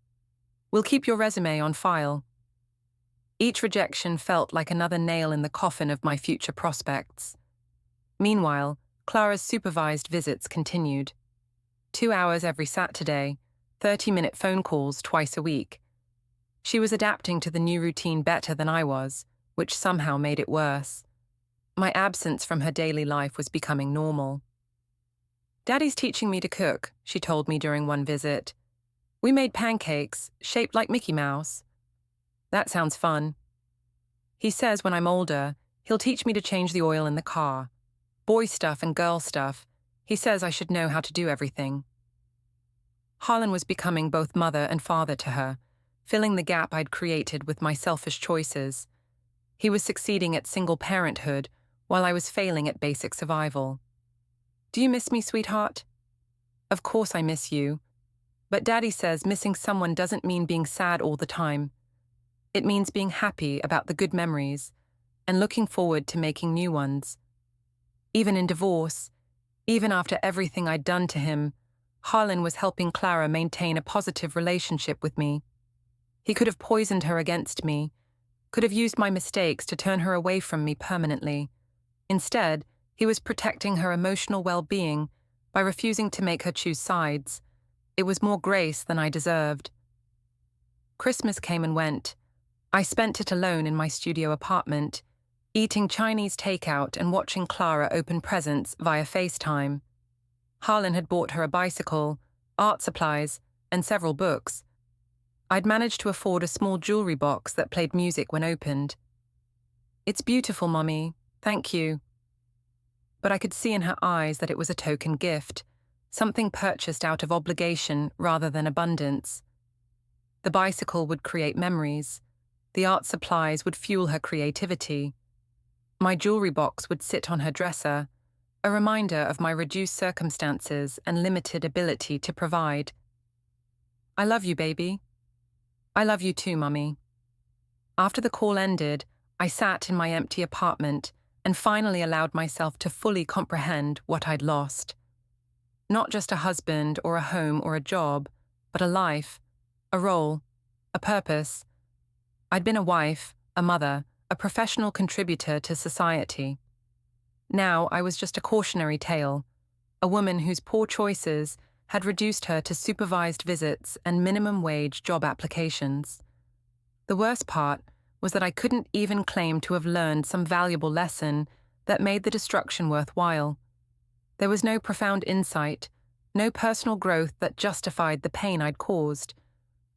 We'll keep your resume on file. Each rejection felt like another nail in the coffin of my future prospects. Meanwhile, Clara's supervised visits continued. 2 hours every Saturday, 30-minute phone calls twice a week. She was adapting to the new routine better than I was, which somehow made it worse. My absence from her daily life was becoming normal. Daddy's teaching me to cook, she told me during one visit. We made pancakes, shaped like Mickey Mouse. That sounds fun. He says when I'm older, he'll teach me to change the oil in the car. Boy stuff and girl stuff. He says I should know how to do everything. Harlan was becoming both mother and father to her, filling the gap I'd created with my selfish choices. He was succeeding at single parenthood, while I was failing at basic survival. Do you miss me, sweetheart? Of course I miss you. But Daddy says missing someone doesn't mean being sad all the time. It means being happy about the good memories and looking forward to making new ones. Even in divorce, even after everything I'd done to him, Harlan was helping Clara maintain a positive relationship with me. He could have poisoned her against me, could have used my mistakes to turn her away from me permanently. Instead, he was protecting her emotional well-being by refusing to make her choose sides. It was more grace than I deserved. Christmas came and went. I spent it alone in my studio apartment, eating Chinese takeout and watching Clara open presents via FaceTime. Harlan had bought her a bicycle, art supplies, and several books. I'd managed to afford a small jewelry box that played music when opened. It's beautiful, Mummy. Thank you. But I could see in her eyes that it was a token gift, something purchased out of obligation rather than abundance. The bicycle would create memories. The art supplies would fuel her creativity. My jewelry box would sit on her dresser, a reminder of my reduced circumstances and limited ability to provide. I love you, baby. I love you too, Mummy. After the call ended, I sat in my empty apartment and finally allowed myself to fully comprehend what I'd lost. Not just a husband or a home or a job, but a life, a role, a purpose. I'd been a wife, a mother, a professional contributor to society. Now I was just a cautionary tale, a woman whose poor choices had reduced her to supervised visits and minimum wage job applications. The worst part was that I couldn't even claim to have learned some valuable lesson that made the destruction worthwhile. There was no profound insight, no personal growth that justified the pain I'd caused.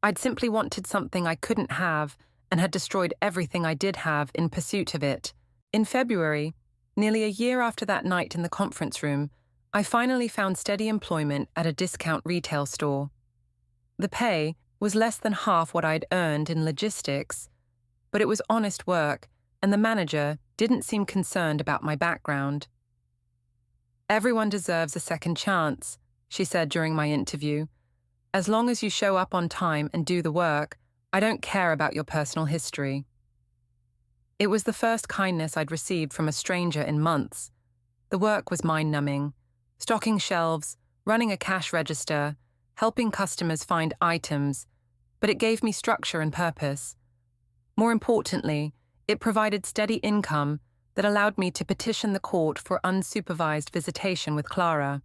I'd simply wanted something I couldn't have and had destroyed everything I did have in pursuit of it. In February, nearly a year after that night in the conference room, I finally found steady employment at a discount retail store. The pay was less than half what I'd earned in logistics, but it was honest work, and the manager didn't seem concerned about my background. Everyone deserves a second chance, she said during my interview. As long as you show up on time and do the work, I don't care about your personal history. It was the first kindness I'd received from a stranger in months. The work was mind-numbing. Stocking shelves, running a cash register, helping customers find items, but it gave me structure and purpose. More importantly, it provided steady income that allowed me to petition the court for unsupervised visitation with Clara.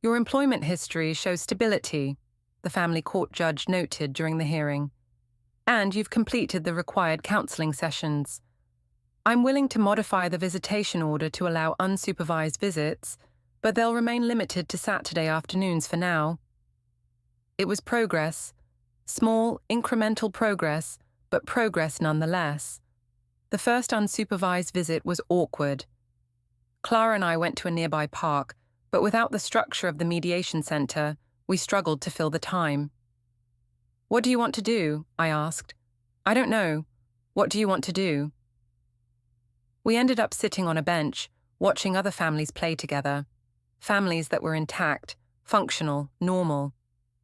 Your employment history shows stability, the family court judge noted during the hearing, and you've completed the required counseling sessions. I'm willing to modify the visitation order to allow unsupervised visits, but they'll remain limited to Saturday afternoons for now. It was progress, small, incremental progress, but progress nonetheless. The first unsupervised visit was awkward. Clara and I went to a nearby park, but without the structure of the mediation center, we struggled to fill the time. "What do you want to do?" I asked. "I don't know. What do you want to do?" We ended up sitting on a bench, watching other families play together. Families that were intact, functional, normal.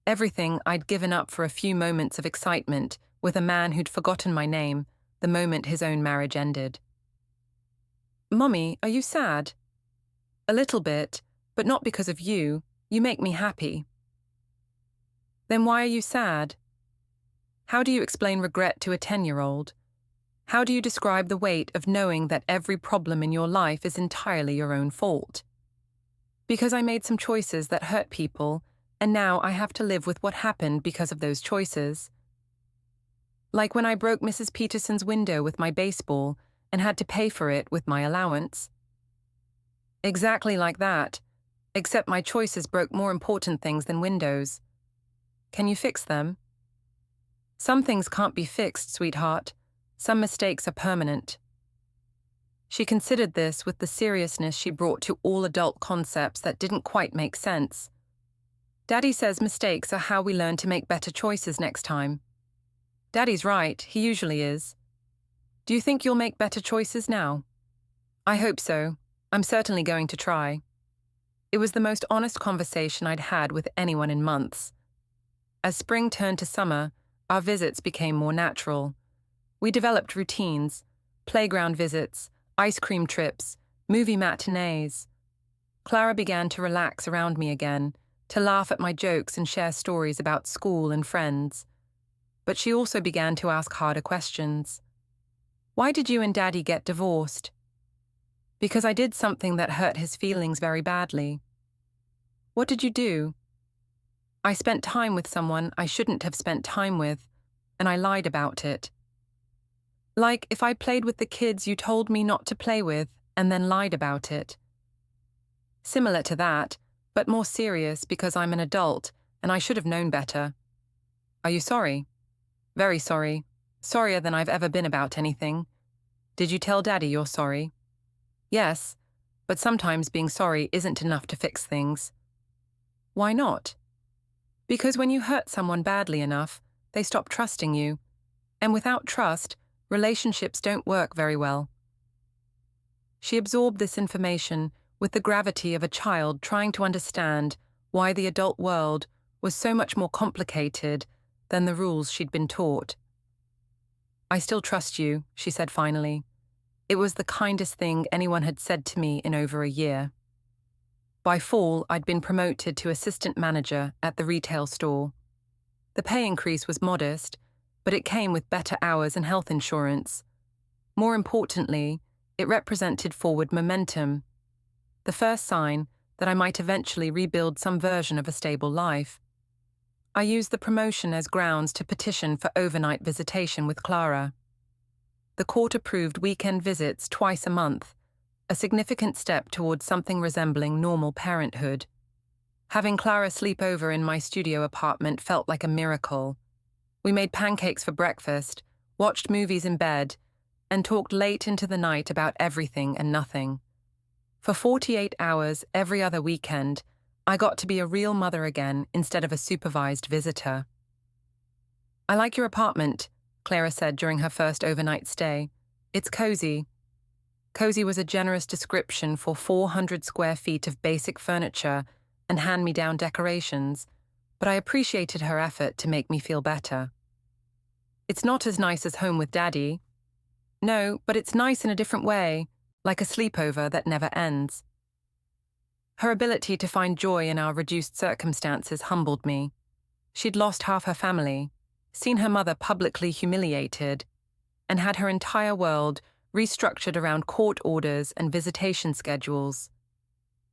Everything I'd given up for a few moments of excitement with a man who'd forgotten my name the moment his own marriage ended. "Mommy, are you sad?" "A little bit, but not because of you. You make me happy." "Then why are you sad?" How do you explain regret to a 10-year-old? How do you describe the weight of knowing that every problem in your life is entirely your own fault? Because I made some choices that hurt people, and now I have to live with what happened because of those choices. Like when I broke Mrs. Peterson's window with my baseball and had to pay for it with my allowance. Exactly like that, except my choices broke more important things than windows. Can you fix them? Some things can't be fixed, sweetheart. Some mistakes are permanent. She considered this with the seriousness she brought to all adult concepts that didn't quite make sense. Daddy says mistakes are how we learn to make better choices next time. Daddy's right, he usually is. Do you think you'll make better choices now? I hope so. I'm certainly going to try. It was the most honest conversation I'd had with anyone in months. As spring turned to summer, our visits became more natural. We developed routines, playground visits, ice cream trips, movie matinees. Clara began to relax around me again, to laugh at my jokes and share stories about school and friends. But she also began to ask harder questions. "Why did you and Daddy get divorced?" "Because I did something that hurt his feelings very badly." "What did you do?" "I spent time with someone I shouldn't have spent time with, and I lied about it." "Like if I played with the kids you told me not to play with, and then lied about it." "Similar to that, but more serious because I'm an adult, and I should have known better." "Are you sorry?" "Very sorry. Sorrier than I've ever been about anything." "Did you tell Daddy you're sorry?" "Yes, but sometimes being sorry isn't enough to fix things." "Why not?" "Because when you hurt someone badly enough, they stop trusting you. And without trust, relationships don't work very well." She absorbed this information with the gravity of a child trying to understand why the adult world was so much more complicated than the rules she'd been taught. "I still trust you," she said finally. It was the kindest thing anyone had said to me in over a year. By fall, I'd been promoted to assistant manager at the retail store. The pay increase was modest, but it came with better hours and health insurance. More importantly, it represented forward momentum, the first sign that I might eventually rebuild some version of a stable life. I used the promotion as grounds to petition for overnight visitation with Clara. The court approved weekend visits twice a month, a significant step towards something resembling normal parenthood. Having Clara sleep over in my studio apartment felt like a miracle. We made pancakes for breakfast, watched movies in bed, and talked late into the night about everything and nothing. For 48 hours every other weekend, I got to be a real mother again instead of a supervised visitor. "I like your apartment," Clara said during her first overnight stay. "It's cozy." Cozy was a generous description for 400 square feet of basic furniture and hand-me-down decorations, but I appreciated her effort to make me feel better. "It's not as nice as home with Daddy." "No, but it's nice in a different way. like a sleepover that never ends. Her ability to find joy in our reduced circumstances humbled me. She'd lost half her family, seen her mother publicly humiliated, and had her entire world restructured around court orders and visitation schedules.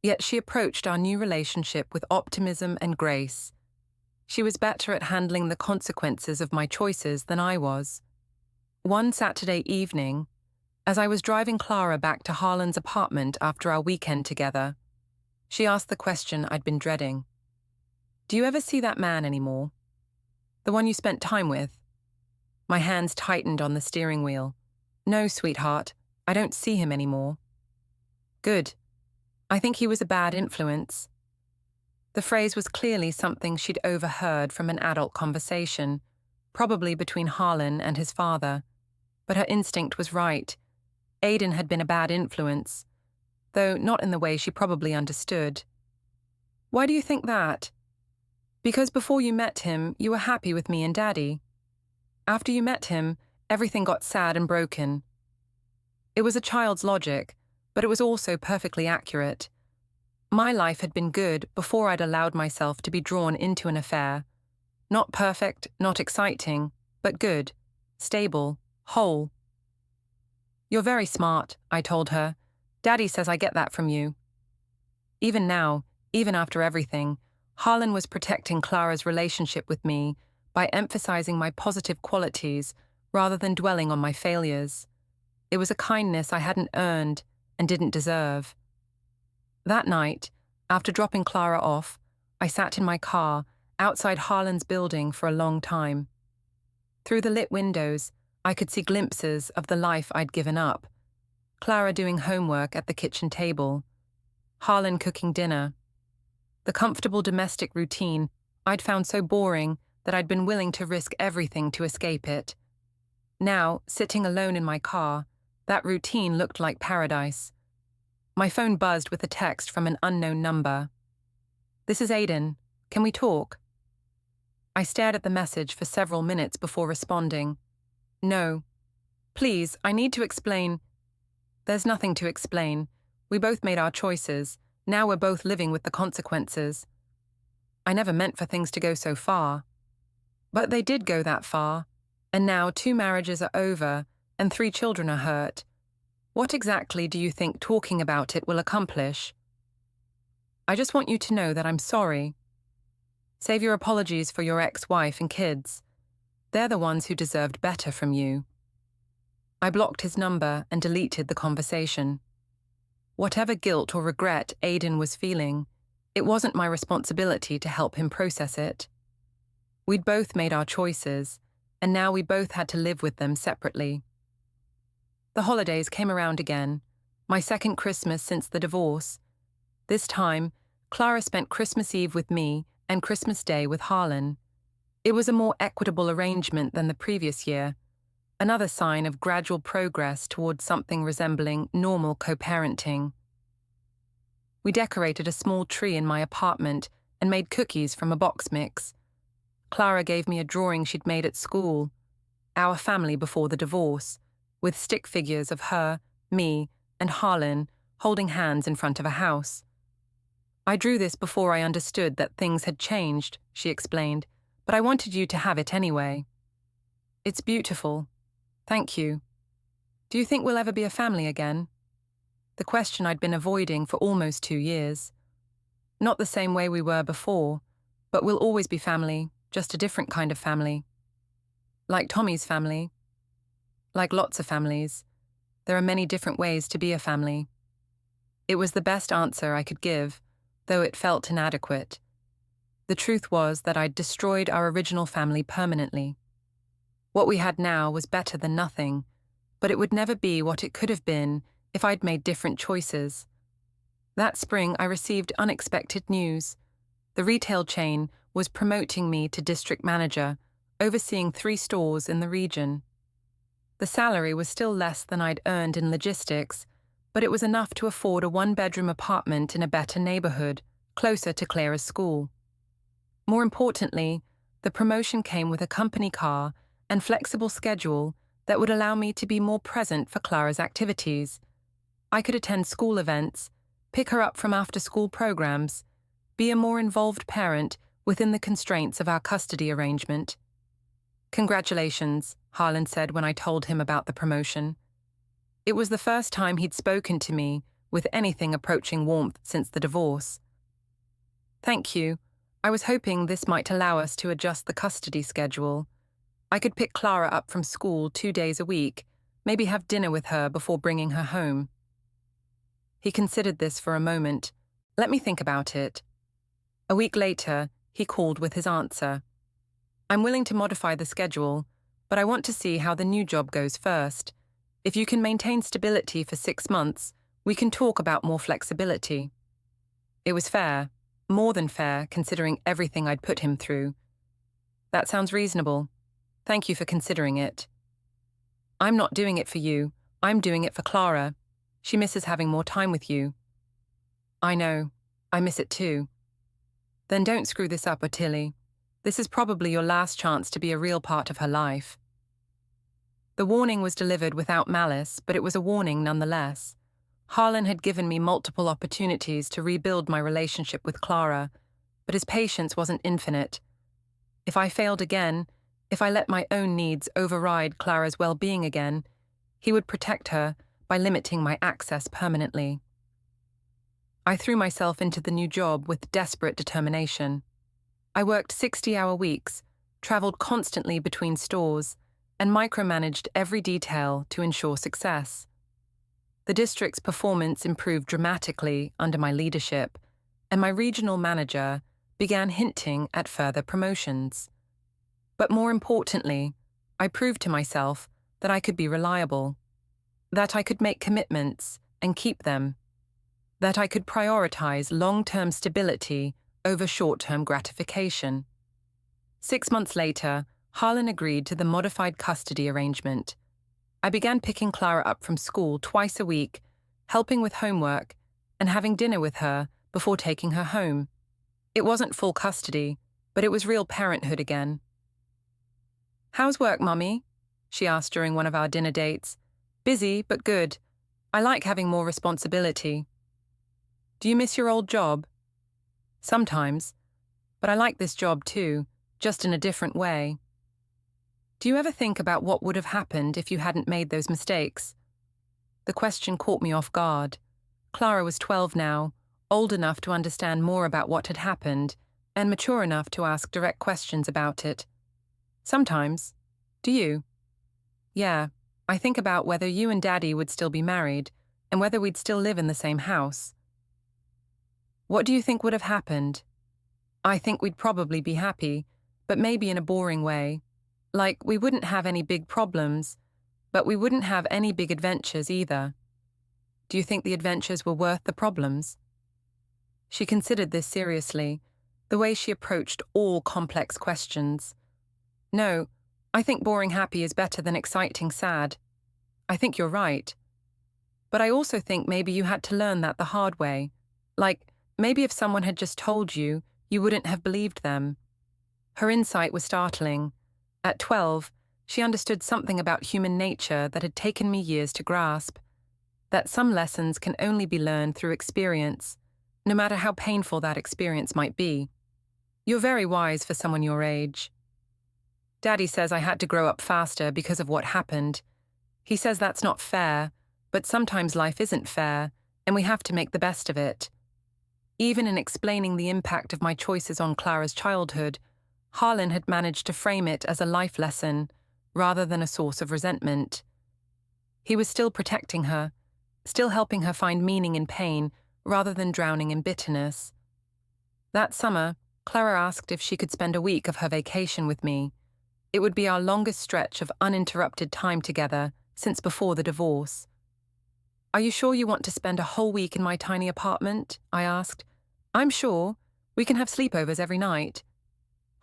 Yet she approached our new relationship with optimism and grace. She was better at handling the consequences of my choices than I was. One Saturday evening, as I was driving Clara back to Harlan's apartment after our weekend together, she asked the question I'd been dreading. "Do you ever see that man anymore? The one you spent time with?" My hands tightened on the steering wheel. "No, sweetheart, I don't see him anymore." "Good. I think he was a bad influence." The phrase was clearly something she'd overheard from an adult conversation, probably between Harlan and his father. But her instinct was right. Aiden had been a bad influence, though not in the way she probably understood. "Why do you think that?" "Because before you met him, you were happy with me and Daddy. After you met him, everything got sad and broken." It was a child's logic, but it was also perfectly accurate. My life had been good before I'd allowed myself to be drawn into an affair. Not perfect, not exciting, but good, stable, whole. "You're very smart," I told her. "Daddy says I get that from you." Even now, even after everything, Harlan was protecting Clara's relationship with me by emphasizing my positive qualities rather than dwelling on my failures. It was a kindness I hadn't earned and didn't deserve. That night, after dropping Clara off, I sat in my car outside Harlan's building for a long time. Through the lit windows, I could see glimpses of the life I'd given up. Clara doing homework at the kitchen table, Harlan cooking dinner. The comfortable domestic routine I'd found so boring that I'd been willing to risk everything to escape it. Now, sitting alone in my car, that routine looked like paradise. My phone buzzed with a text from an unknown number. "This is Aiden. Can we talk?" I stared at the message for several minutes before responding. "No. Please, I need to explain." "There's nothing to explain. We both made our choices. Now we're both living with the consequences." I never meant for things to go so far. But they did go that far, and now 2 marriages are over and 3 children are hurt. What exactly do you think talking about it will accomplish? "I just want you to know that I'm sorry. Save your apologies for your ex-wife and kids. They're the ones who deserved better from you." I blocked his number and deleted the conversation. Whatever guilt or regret Aiden was feeling, it wasn't my responsibility to help him process it. We'd both made our choices, and now we both had to live with them separately. The holidays came around again, my second Christmas since the divorce. This time, Clara spent Christmas Eve with me and Christmas Day with Harlan. It was a more equitable arrangement than the previous year, another sign of gradual progress towards something resembling normal co-parenting. We decorated a small tree in my apartment and made cookies from a box mix. Clara gave me a drawing she'd made at school, our family before the divorce, with stick figures of her, me, and Harlan holding hands in front of a house. "I drew this before I understood that things had changed," she explained, "but I wanted you to have it anyway." "It's beautiful. Thank you. Do you think we'll ever be a family again?" The question I'd been avoiding for almost 2 years. "Not the same way we were before, but we'll always be family, just a different kind of family. Like Tommy's family. Like lots of families. There are many different ways to be a family." It was the best answer I could give, though it felt inadequate. The truth was that I'd destroyed our original family permanently. What we had now was better than nothing, but it would never be what it could have been if I'd made different choices. That spring, I received unexpected news. The retail chain was promoting me to district manager, overseeing 3 stores in the region. The salary was still less than I'd earned in logistics, but it was enough to afford a 1-bedroom apartment in a better neighborhood, closer to Clara's school. More importantly, the promotion came with a company car and flexible schedule that would allow me to be more present for Clara's activities. I could attend school events, pick her up from after-school programs, be a more involved parent within the constraints of our custody arrangement. "Congratulations," Harlan said when I told him about the promotion. It was the first time he'd spoken to me with anything approaching warmth since the divorce. "Thank you. I was hoping this might allow us to adjust the custody schedule. I could pick Clara up from school 2 days a week, maybe have dinner with her before bringing her home." He considered this for a moment. "Let me think about it." A week later, he called with his answer. "I'm willing to modify the schedule, but I want to see how the new job goes first. If you can maintain stability for 6 months, we can talk about more flexibility." It was fair, more than fair, considering everything I'd put him through. "That sounds reasonable. Thank you for considering it." "I'm not doing it for you. I'm doing it for Clara. She misses having more time with you." "I know. I miss it too." "Then don't screw this up, Ottilie. This is probably your last chance to be a real part of her life." The warning was delivered without malice, but it was a warning nonetheless. Harlan had given me multiple opportunities to rebuild my relationship with Clara, but his patience wasn't infinite. If I failed again, if I let my own needs override Clara's well-being again, he would protect her by limiting my access permanently. I threw myself into the new job with desperate determination. I worked 60-hour weeks, traveled constantly between stores, and micromanaged every detail to ensure success. The district's performance improved dramatically under my leadership, and my regional manager began hinting at further promotions. But more importantly, I proved to myself that I could be reliable, that I could make commitments and keep them, that I could prioritize long-term stability over short-term gratification. 6 months later, Harlan agreed to the modified custody arrangement. I began picking Clara up from school twice a week, helping with homework, and having dinner with her before taking her home. It wasn't full custody, but it was real parenthood again. "How's work, Mummy?" she asked during one of our dinner dates. "Busy, but good. I like having more responsibility." "Do you miss your old job?" "Sometimes, but I like this job too, just in a different way." "Do you ever think about what would have happened if you hadn't made those mistakes?" The question caught me off guard. Clara was 12 now, old enough to understand more about what had happened, and mature enough to ask direct questions about it. "Sometimes. Do you?" "Yeah, I think about whether you and Daddy would still be married, and whether we'd still live in the same house." "What do you think would have happened?" "I think we'd probably be happy, but maybe in a boring way. Like, we wouldn't have any big problems, but we wouldn't have any big adventures either." "Do you think the adventures were worth the problems?" She considered this seriously, the way she approached all complex questions. "No, I think boring happy is better than exciting sad." "I think you're right. But I also think maybe you had to learn that the hard way. Like, maybe if someone had just told you, you wouldn't have believed them." Her insight was startling. At 12, she understood something about human nature that had taken me years to grasp, that some lessons can only be learned through experience, no matter how painful that experience might be. "You're very wise for someone your age." "Daddy says I had to grow up faster because of what happened. He says that's not fair, but sometimes life isn't fair, and we have to make the best of it." Even in explaining the impact of my choices on Clara's childhood, Harlan had managed to frame it as a life lesson, rather than a source of resentment. He was still protecting her, still helping her find meaning in pain, rather than drowning in bitterness. That summer, Clara asked if she could spend a week of her vacation with me. It would be our longest stretch of uninterrupted time together since before the divorce. "Are you sure you want to spend a whole week in my tiny apartment?" I asked. "I'm sure. We can have sleepovers every night."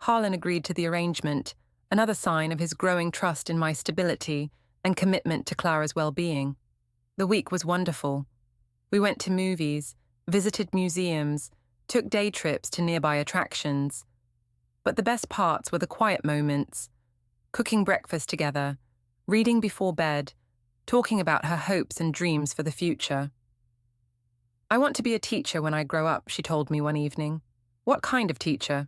Harlan agreed to the arrangement, another sign of his growing trust in my stability and commitment to Clara's well-being. The week was wonderful. We went to movies, visited museums, took day trips to nearby attractions. But the best parts were the quiet moments, cooking breakfast together, reading before bed, talking about her hopes and dreams for the future. I want to be a teacher when I grow up, she told me one evening. What kind of teacher?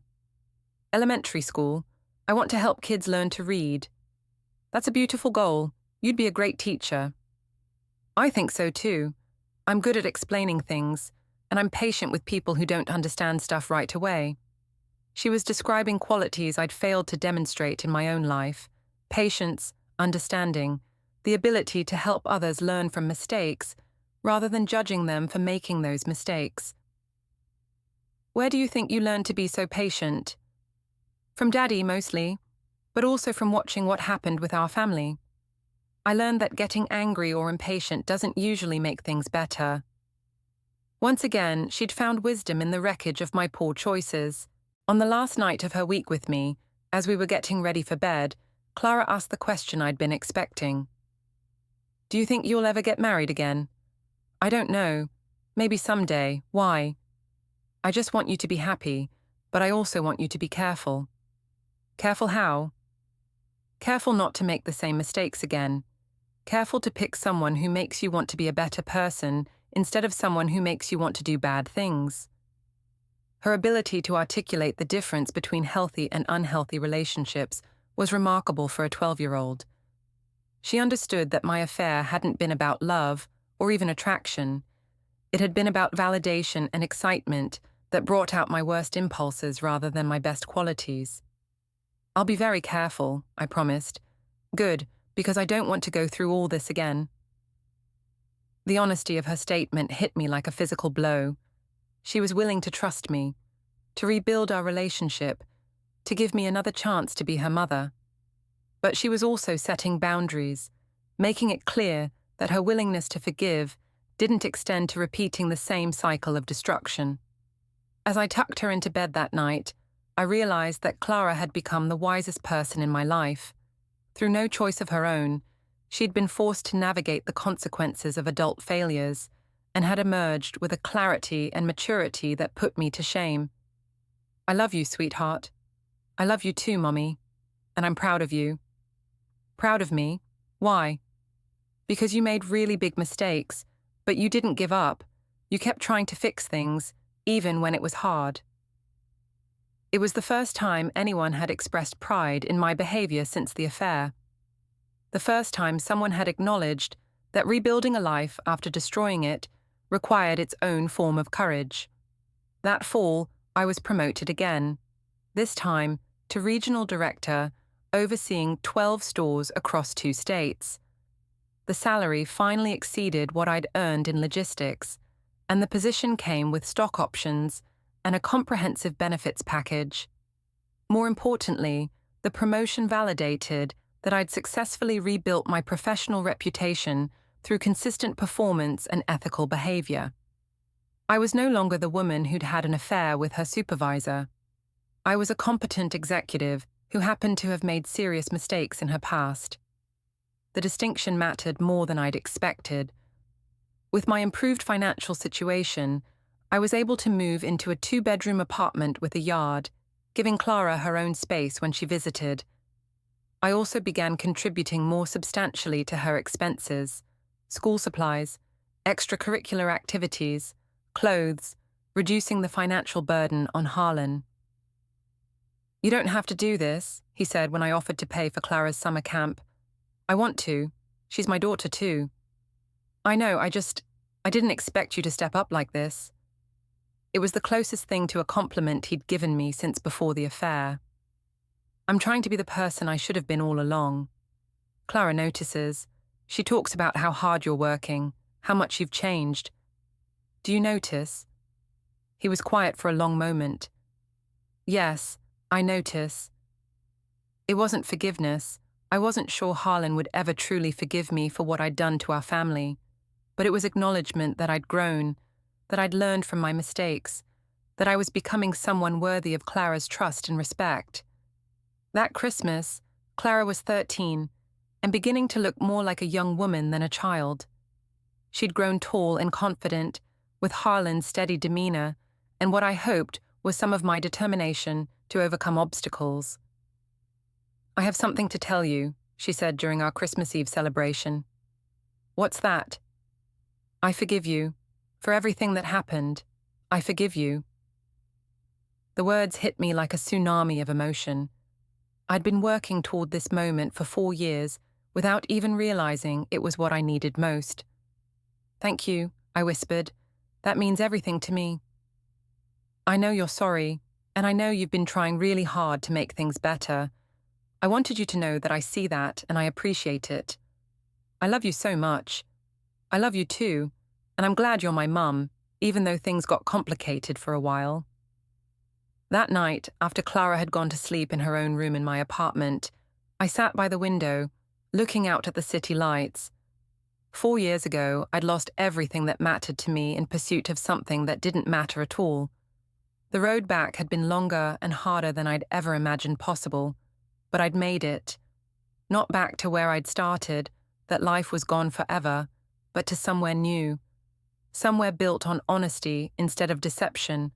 Elementary school. I want to help kids learn to read. That's a beautiful goal. You'd be a great teacher. I think so too. I'm good at explaining things, and I'm patient with people who don't understand stuff right away. She was describing qualities I'd failed to demonstrate in my own life: patience, understanding, the ability to help others learn from mistakes, rather than judging them for making those mistakes. Where do you think you learned to be so patient? From Daddy, mostly, but also from watching what happened with our family. I learned that getting angry or impatient doesn't usually make things better. Once again, she'd found wisdom in the wreckage of my poor choices. On the last night of her week with me, as we were getting ready for bed, Clara asked the question I'd been expecting. Do you think you'll ever get married again? I don't know. Maybe someday. Why? I just want you to be happy, but I also want you to be careful. Careful how? Careful not to make the same mistakes again. Careful to pick someone who makes you want to be a better person instead of someone who makes you want to do bad things. Her ability to articulate the difference between healthy and unhealthy relationships was remarkable for a 12-year-old. She understood that my affair hadn't been about love or even attraction. It had been about validation and excitement that brought out my worst impulses rather than my best qualities. I'll be very careful, I promised. Good, because I don't want to go through all this again. The honesty of her statement hit me like a physical blow. She was willing to trust me, to rebuild our relationship, to give me another chance to be her mother. But she was also setting boundaries, making it clear that her willingness to forgive didn't extend to repeating the same cycle of destruction. As I tucked her into bed that night, I realized that Clara had become the wisest person in my life. Through no choice of her own, she'd been forced to navigate the consequences of adult failures and had emerged with a clarity and maturity that put me to shame. I love you, sweetheart. I love you too, Mommy. And I'm proud of you. Proud of me? Why? Because you made really big mistakes, but you didn't give up. You kept trying to fix things, even when it was hard. It was the first time anyone had expressed pride in my behavior since the affair. The first time someone had acknowledged that rebuilding a life after destroying it required its own form of courage. That fall, I was promoted again, this time to regional director, overseeing 12 stores across 2 states. The salary finally exceeded what I'd earned in logistics, and the position came with stock options and a comprehensive benefits package. More importantly, the promotion validated that I'd successfully rebuilt my professional reputation through consistent performance and ethical behavior. I was no longer the woman who'd had an affair with her supervisor. I was a competent executive who happened to have made serious mistakes in her past. The distinction mattered more than I'd expected. With my improved financial situation, I was able to move into a 2-bedroom apartment with a yard, giving Clara her own space when she visited. I also began contributing more substantially to her expenses: school supplies, extracurricular activities, clothes, reducing the financial burden on Harlan. You don't have to do this, he said when I offered to pay for Clara's summer camp. I want to. She's my daughter too. I know, I didn't expect you to step up like this. It was the closest thing to a compliment he'd given me since before the affair. I'm trying to be the person I should have been all along. Clara notices. She talks about how hard you're working, how much you've changed. Do you notice? He was quiet for a long moment. Yes, I notice. It wasn't forgiveness. I wasn't sure Harlan would ever truly forgive me for what I'd done to our family, but it was acknowledgement that I'd grown, that I'd learned from my mistakes, that I was becoming someone worthy of Clara's trust and respect. That Christmas, Clara was 13 and beginning to look more like a young woman than a child. She'd grown tall and confident, with Harlan's steady demeanor and what I hoped was some of my determination to overcome obstacles. I have something to tell you, she said during our Christmas Eve celebration. What's that? I forgive you. For everything that happened, I forgive you." The words hit me like a tsunami of emotion. I'd been working toward this moment for 4 years without even realizing it was what I needed most. "Thank you," I whispered. "That means everything to me. I know you're sorry, and I know you've been trying really hard to make things better. I wanted you to know that I see that and I appreciate it. I love you so much. I love you too, and I'm glad you're my mum, even though things got complicated for a while." That night, after Clara had gone to sleep in her own room in my apartment, I sat by the window, looking out at the city lights. 4 years ago, I'd lost everything that mattered to me in pursuit of something that didn't matter at all. The road back had been longer and harder than I'd ever imagined possible, but I'd made it. Not back to where I'd started, that life was gone forever, but to somewhere new. Somewhere built on honesty instead of deception,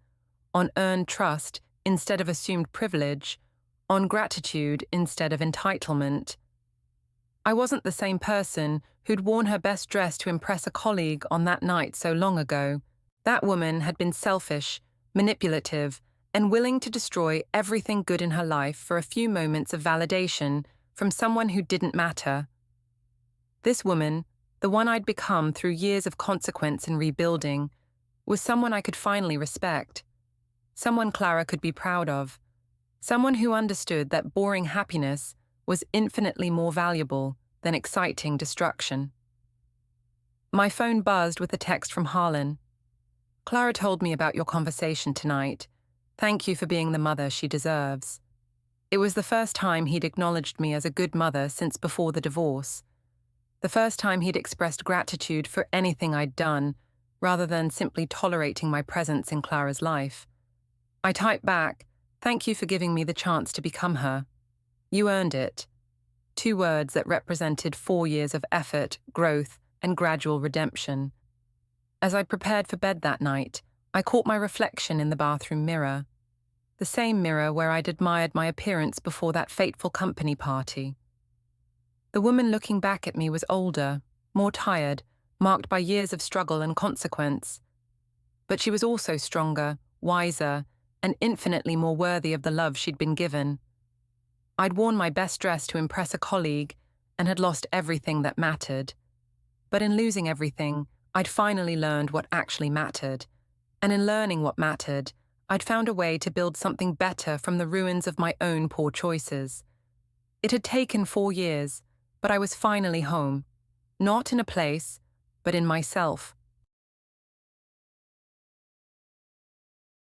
on earned trust instead of assumed privilege, on gratitude instead of entitlement. I wasn't the same person who'd worn her best dress to impress a colleague on that night so long ago. That woman had been selfish, manipulative, and willing to destroy everything good in her life for a few moments of validation from someone who didn't matter. This woman, the one I'd become through years of consequence and rebuilding, was someone I could finally respect. Someone Clara could be proud of. Someone who understood that boring happiness was infinitely more valuable than exciting destruction. My phone buzzed with a text from Harlan. "Clara told me about your conversation tonight. Thank you for being the mother she deserves." It was the first time he'd acknowledged me as a good mother since before the divorce. The first time he'd expressed gratitude for anything I'd done, rather than simply tolerating my presence in Clara's life. I typed back, "Thank you for giving me the chance to become her. You earned it." 2 words that represented 4 years of effort, growth, and gradual redemption. As I prepared for bed that night, I caught my reflection in the bathroom mirror. The same mirror where I'd admired my appearance before that fateful company party. The woman looking back at me was older, more tired, marked by years of struggle and consequence. But she was also stronger, wiser, and infinitely more worthy of the love she'd been given. I'd worn my best dress to impress a colleague and had lost everything that mattered. But in losing everything, I'd finally learned what actually mattered. And in learning what mattered, I'd found a way to build something better from the ruins of my own poor choices. It had taken 4 years, but I was finally home. Not in a place, but in myself.